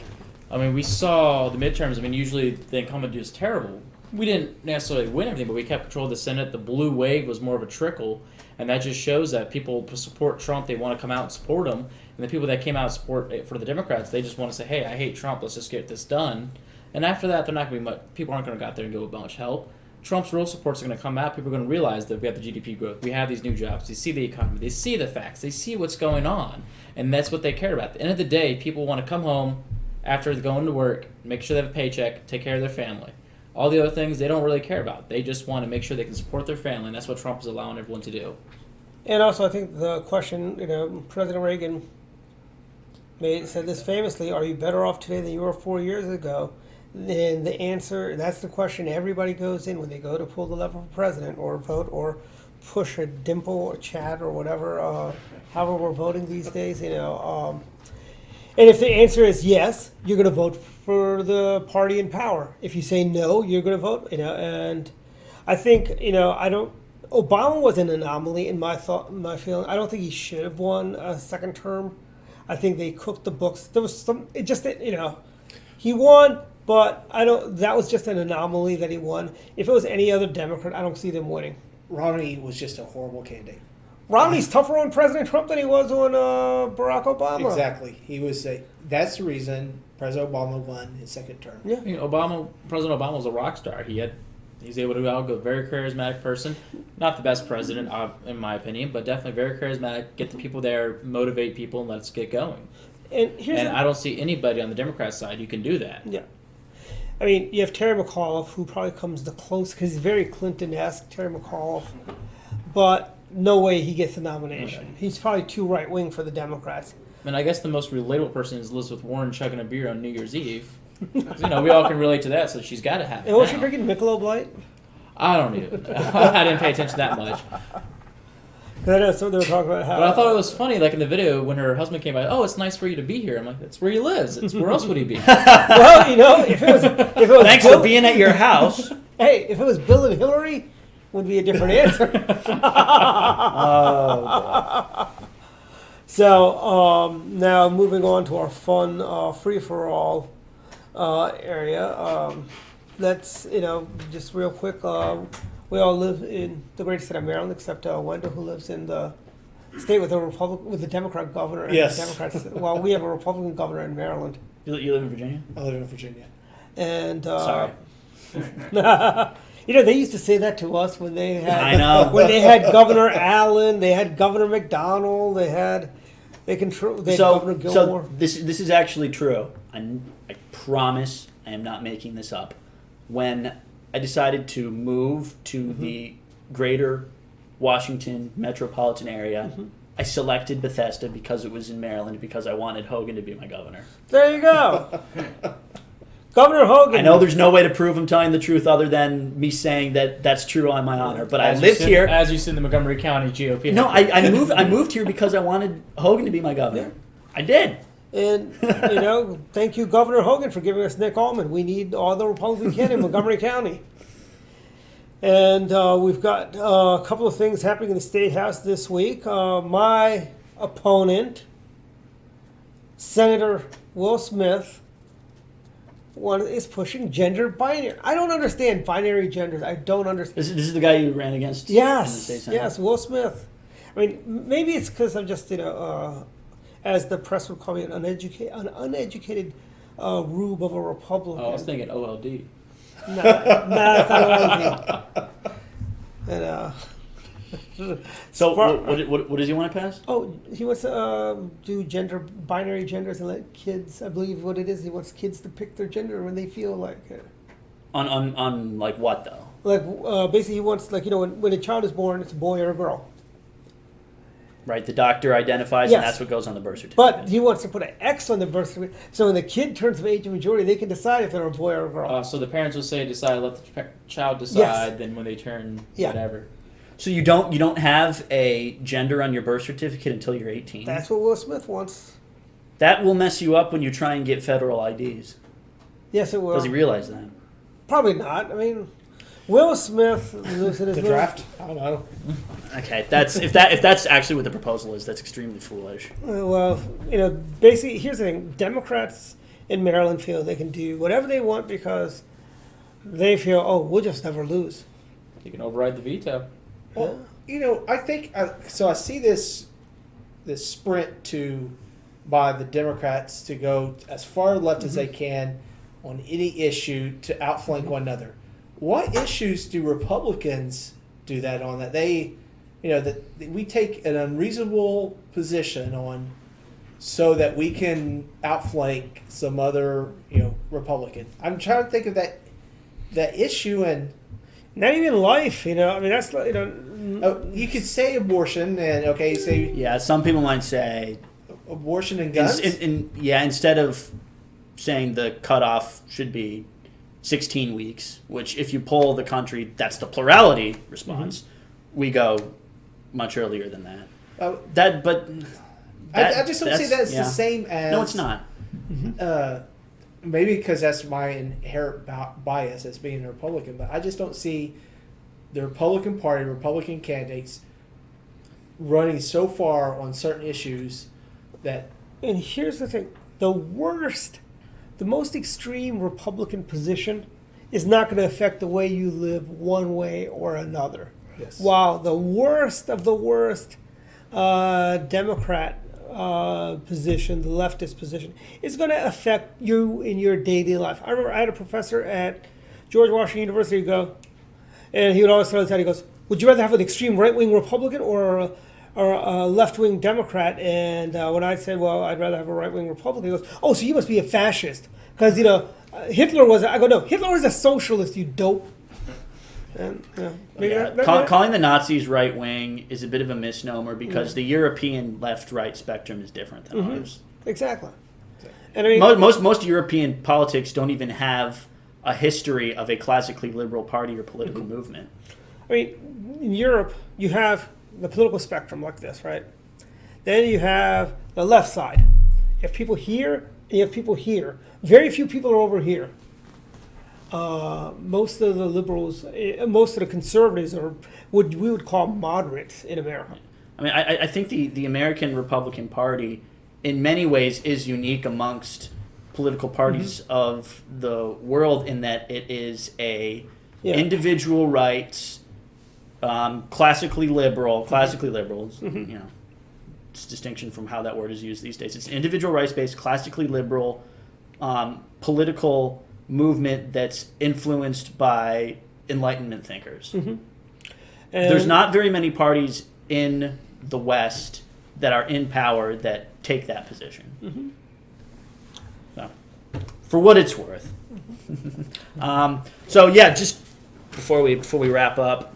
I mean, we saw the midterms. I mean, usually the incumbent is terrible. We didn't necessarily win everything, but we kept control of the Senate. The blue wave was more of a trickle, and that just shows that people support Trump. They want to come out and support him. And the people that came out and support for the Democrats, they just want to say, hey, I hate Trump. Let's just get this done. And after that, they're not going to be much. People aren't going to go out there and give a bunch of help. Trump's real support's going to come out. People are going to realize that we have the GDP growth. We have these new jobs. They see the economy. They see the facts. They see what's going on. And that's what they care about. At the end of the day, people want to come home after going to work, make sure they have a paycheck, take care of their family. All the other things they don't really care about. They just want to make sure they can support their family, and that's what Trump is allowing everyone to do. And also, I think the question, President Reagan said this famously, are you better off today than you were 4 years ago? And the answer, that's the question everybody goes in when they go to pull the lever for president or vote or push a dimple or chat or whatever, however we're voting these days, and if the answer is yes, you're going to vote for the party in power. If you say no, you're going to vote, and I think, Obama was an anomaly in my feeling. I don't think he should have won a second term. I think they cooked the books. There was he won, but that was just an anomaly that he won. If it was any other Democrat, I don't see them winning. Romney was just a horrible candidate. Romney's tougher on President Trump than he was on Barack Obama. Exactly. That's the reason President Obama won his second term. Yeah. President Obama was a rock star. He's able to outgo a very charismatic person. Not the best president, in my opinion, but definitely very charismatic. Get the people there, motivate people, and let's get going. And I don't see anybody on the Democrat side who can do that. Yeah. I mean, you have Terry McAuliffe, who probably comes the closest, because he's very Clinton-esque, Terry McAuliffe. But no way he gets the nomination. Okay. He's probably too right-wing for the Democrats. And I guess the most relatable person is Elizabeth Warren chugging a beer on New Year's Eve. We all can relate to that, so she's got to have it. And was she drinking Michelob Light? I don't even know. I didn't pay attention that much. I know some they were talking about how. But I thought it was funny, like in the video, when her husband came by, oh, it's nice for you to be here. I'm like, that's where he lives. Where else would he be? Well, if it was thanks for being at your house. Hey, if it was Bill and Hillary, would be a different answer. So now moving on to our fun free-for-all area. Let's just real quick. We all live in the great state of Maryland, except Wendell, who lives in the state with a Democrat governor. And yes. Democrats. Well, we have a Republican governor in Maryland. You live in Virginia? I live in Virginia. And sorry. They used to say that to us when they had. I know. When they had Governor Allen, they had Governor McDonnell, they had Governor Gilmore. So this is actually true. I promise I am not making this up. When I decided to move to the greater Washington metropolitan area, I selected Bethesda because it was in Maryland, because I wanted Hogan to be my governor. There you go. Governor Hogan. I know there's no way to prove I'm telling the truth other than me saying that that's true on my honor. But I lived here. As you said in the Montgomery County GOP. No, I moved here because I wanted Hogan to be my governor. Yeah. I did. And, thank you, Governor Hogan, for giving us Nick Allman. We need all the Republicans we can in Montgomery County. And we've got a couple of things happening in the State House this week. My opponent, Senator Will Smith, is pushing gender binary. I don't understand binary genders. I don't understand. This is the guy you ran against? Yes, Will Smith. I mean, maybe it's because I'm just, as the press would call me, an uneducated rube of a Republican. Oh, I was thinking OLD. Nah, it's not OLD. And, So what does he want to pass? oh, he wants to do binary genders and let kids, I believe what it is, he wants kids to pick their gender when they feel like it. On like what though? Like, basically he wants, like, when a child is born, it's a boy or a girl. Right, the doctor identifies, Yes. and that's what goes on the birth certificate. But he wants to put an X on the birth certificate, so when the kid turns of age of majority, they can decide if they're a boy or a girl. So the parents will say, let the child decide. Then when they turn, whatever. So you don't have a gender on your birth certificate until you're 18. That's what Will Smith wants. That will mess you up when you try and get federal IDs. Yes, it will. Does he realize that? Probably not. I mean, Will Smith lives in his The draft? I don't know. Okay, if that's actually what the proposal is, that's extremely foolish. Well, basically, here's the thing: Democrats in Maryland feel they can do whatever they want because they feel, oh, we'll just never lose. You can override the veto. Well, I think so. I see this sprint by the Democrats to go as far left as they can on any issue to outflank one another. What issues do Republicans do that on? That they, that we take an unreasonable position on, so that we can outflank some other, Republican. I'm trying to think of that issue and. Not even life, I mean, that's, You could say abortion, and say Yeah, some people might say abortion and guns. Instead of saying the cutoff should be 16 weeks, which if you poll the country, that's the plurality response. We go much earlier than that. I just don't see that it's the same as. No, it's not. Maybe because that's my inherent bias as being a Republican, but I just don't see the Republican Party, Republican candidates running so far on certain issues that. And here's the thing: the most extreme Republican position is not going to affect the way you live one way or another. Yes. While the worst of the worst Democrat position, the leftist position, is going to affect you in your daily life. I remember I had a professor at George Washington University go, and he would always tell us that, he goes, would you rather have an extreme right-wing Republican or a left-wing Democrat? And when I said, well, I'd rather have a right-wing Republican, he goes, oh, so you must be a fascist. Because, Hitler was, I go, no, Hitler was a socialist, you dope. And, Calling the Nazis right wing is a bit of a misnomer because the European left-right spectrum is different than ours. Exactly. And I mean, most European politics don't even have a history of a classically liberal party or political movement. I mean, in Europe, you have the political spectrum like this, right? Then you have the left side. You have people here, and you have people here. Very few people are over here. Most of the liberals, most of the conservatives are what we would call moderates in America. I mean, I think the American Republican Party, in many ways, is unique amongst political parties of the world in that it is a individual rights, classically liberal, it's a distinction from how that word is used these days. It's an individual rights-based, classically liberal political movement that's influenced by Enlightenment thinkers. There's not very many parties in the West that are in power that take that position. So, for what it's worth. Just before we wrap up,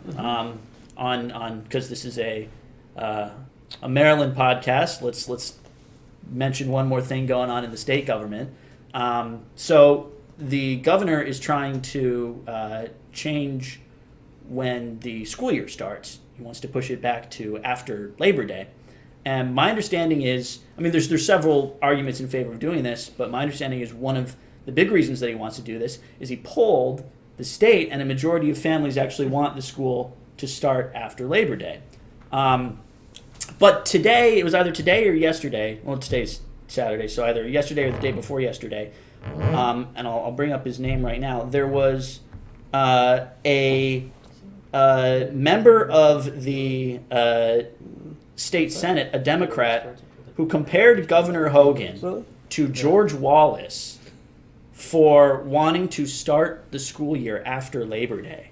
on because this is a Maryland podcast, let's mention one more thing going on in the state government. So the governor is trying to change when the school year starts. He wants to push it back to after Labor Day. And my understanding is, I mean, there's several arguments in favor of doing this, but my understanding is one of the big reasons that he wants to do this is he polled the state, and a majority of families actually want the school to start after Labor Day. But today, it was either today or yesterday. Well, today's Saturday, so either yesterday or the day before yesterday. And I'll bring up his name right now. There was a member of the state senate, a Democrat, who compared Governor Hogan Really? to George Wallace for wanting to start the school year after Labor Day.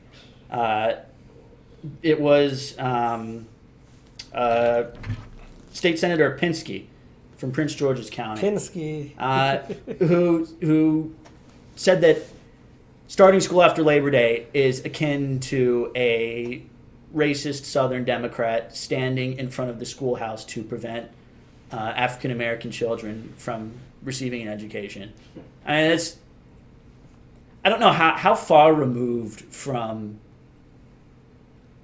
It was State Senator Pinsky from Prince George's County, Pinsky. who said that starting school after Labor Day is akin to a racist Southern Democrat standing in front of the schoolhouse to prevent African American children from receiving an education. I mean, I don't know how far removed from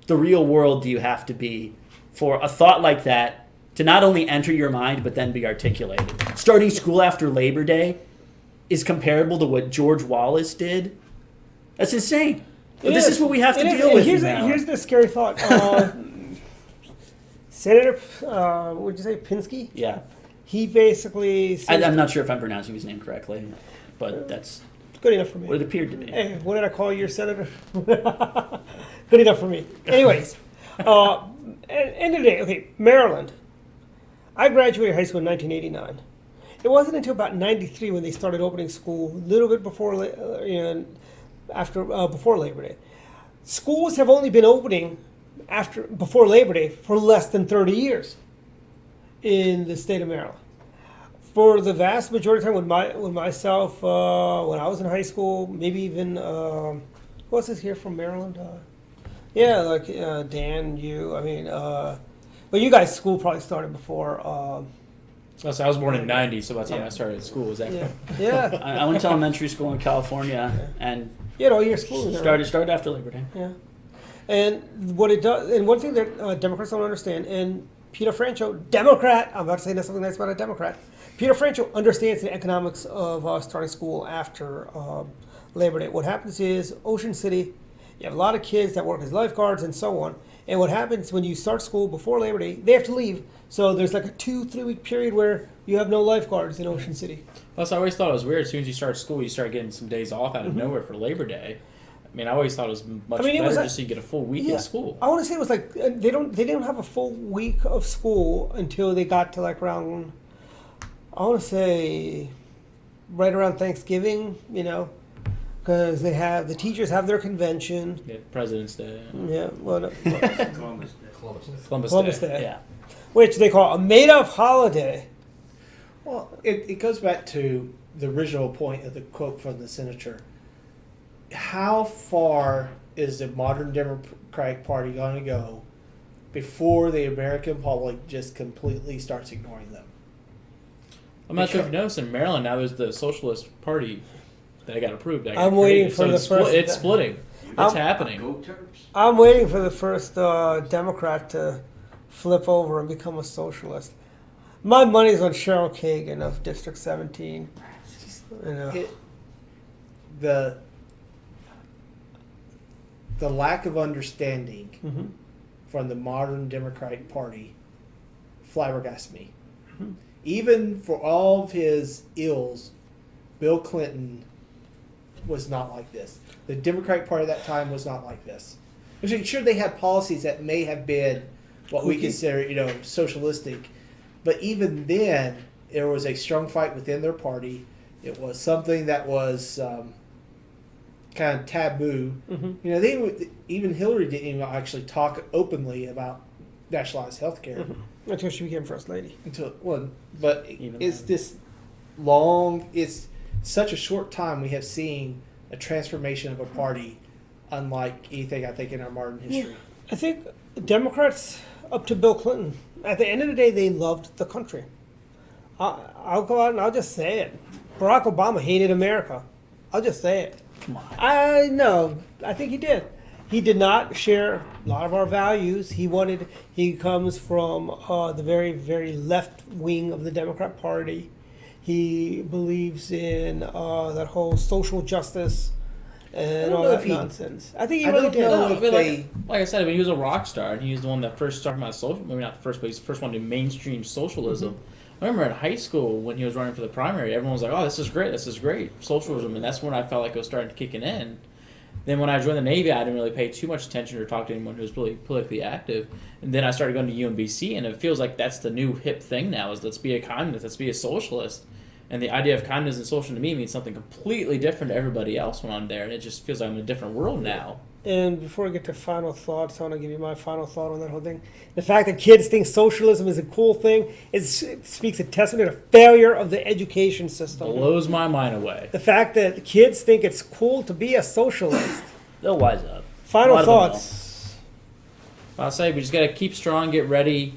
the real world do you have to be for a thought like that to not only enter your mind but then be articulated. Starting school after Labor Day is comparable to what George Wallace did. That's insane. But this is what we have to deal with now. Here's the scary thought. Senator, would you say Pinsky? Yeah. He basically says, I'm not sure if I'm pronouncing his name correctly, but that's good enough for me. what it appeared to be. Hey, what did I call your senator? Good enough for me. Anyways, end of the day, okay, Maryland. I graduated high school in 1989. It wasn't until about 93 when they started opening school, a little bit before, before Labor Day. Schools have only been opening before Labor Day for less than 30 years in the state of Maryland. For the vast majority of the time, when I was in high school, maybe even who else is here from Maryland? Dan, you. I mean, well, you guys' school probably started before. So I was born in '90, so by the time I started school, was that? Yeah. I went to elementary school in California, and Your school started after Labor Day. Yeah. And what it does, and one thing that Democrats don't understand, and Peter Franchot, Democrat, I'm about to say something nice about a Democrat. Peter Franchot understands the economics of starting school after Labor Day. What happens is Ocean City, you have a lot of kids that work as lifeguards and so on. And what happens when you start school before Labor Day, they have to leave. So there's like a 2-3 week period where you have no lifeguards in Ocean City. Plus, I always thought it was weird. As soon as you start school, you start getting some days off out of nowhere for Labor Day. I mean, I always thought it was much better just so you get a full week of school. I want to say it was like they didn't have a full week of school until they got to like around, I want to say right around Thanksgiving, because the teachers have their convention. Yeah, President's Day. Yeah, Columbus Day. Yeah. Which they call a made-up holiday. Well, it goes back to the original point of the quote from the senator. How far is the modern Democratic Party going to go before the American public just completely starts ignoring them? I'm not sure if you noticed in Maryland now there's the Socialist Party that got approved. I'm waiting for the first. It's splitting. It's happening. I'm waiting for the first Democrat to flip over and become a socialist. My money's on Cheryl Kagan of District 17. The lack of understanding from the modern Democratic Party flabbergasts me. Mm-hmm. Even for all of his ills, Bill Clinton was not like this. The Democratic Party at that time was not like this. Sure, they had policies that may have been what we consider, socialistic, but even then, there was a strong fight within their party. It was something that was kind of taboo. Mm-hmm. Even Hillary didn't even actually talk openly about nationalized health care until she became first lady. But it's this it's such a short time we have seen a transformation of a party unlike anything I think in our modern history. I think Democrats up to Bill Clinton, at the end of the day, they loved the country. I'll go out and I'll just say it. Barack Obama hated America. I'll just say it. Come on. I know. I think he did. He did not share a lot of our values. He comes from the very, very left wing of the Democrat Party. He believes in that whole social justice and all that nonsense. I think he really did. Like I said, he was a rock star, and he was the one that first started about social. Maybe not the first, but he's the first one to mainstream socialism. Mm-hmm. I remember in high school when he was running for the primary, everyone was like, "Oh, this is great! This is great, socialism," and that's when I felt like it was starting to kicking in. Then when I joined the Navy, I didn't really pay too much attention or talk to anyone who was really politically active. And then I started going to UMBC, and it feels like that's the new hip thing now is let's be a communist, let's be a socialist. And the idea of communism and social to me means something completely different to everybody else when I'm there. And it just feels like I'm in a different world now. And before I get to final thoughts, I want to give you my final thought on that whole thing. The fact that kids think socialism is a cool thing it speaks a testament to the failure of the education system. Blows my mind away. The fact that kids think it's cool to be a socialist. They'll wise up. Final thoughts. I'll say we just got to keep strong, get ready,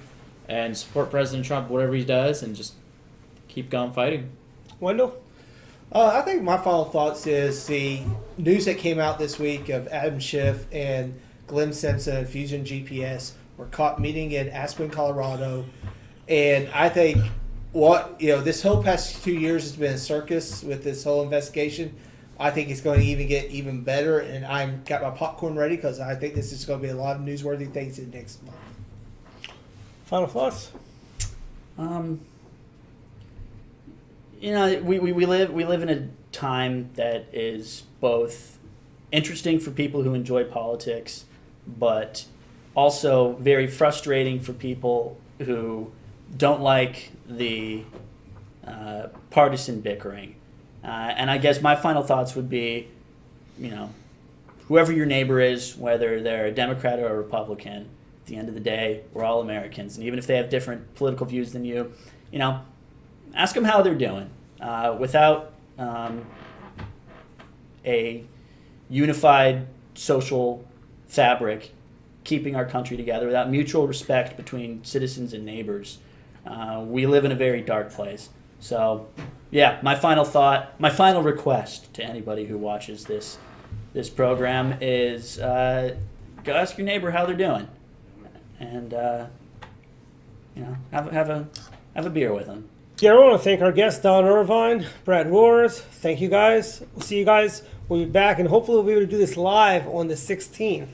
and support President Trump, whatever he does, and just keep going fighting. Wendell? I think my final thoughts is the news that came out this week of Adam Schiff and Glenn Simpson and Fusion GPS were caught meeting in Aspen, Colorado. And I think this whole past 2 years has been a circus with this whole investigation. I think it's going to get even better, and I'm got my popcorn ready because I think this is going to be a lot of newsworthy things in next month. Final thoughts? We live in a time that is both interesting for people who enjoy politics, but also very frustrating for people who don't like the partisan bickering. And I guess my final thoughts would be, whoever your neighbor is, whether they're a Democrat or a Republican, at the end of the day, we're all Americans. And even if they have different political views than you, ask them how they're doing. Without a unified social fabric keeping our country together, without mutual respect between citizens and neighbors, we live in a very dark place. So, yeah, my final request to anybody who watches this program is go ask your neighbor how they're doing, and have a beer with them. Yeah, I want to thank our guests, Don Irvine, Brad Roars. Thank you guys. We'll see you guys. We'll be back, and hopefully we'll be able to do this live on the 16th.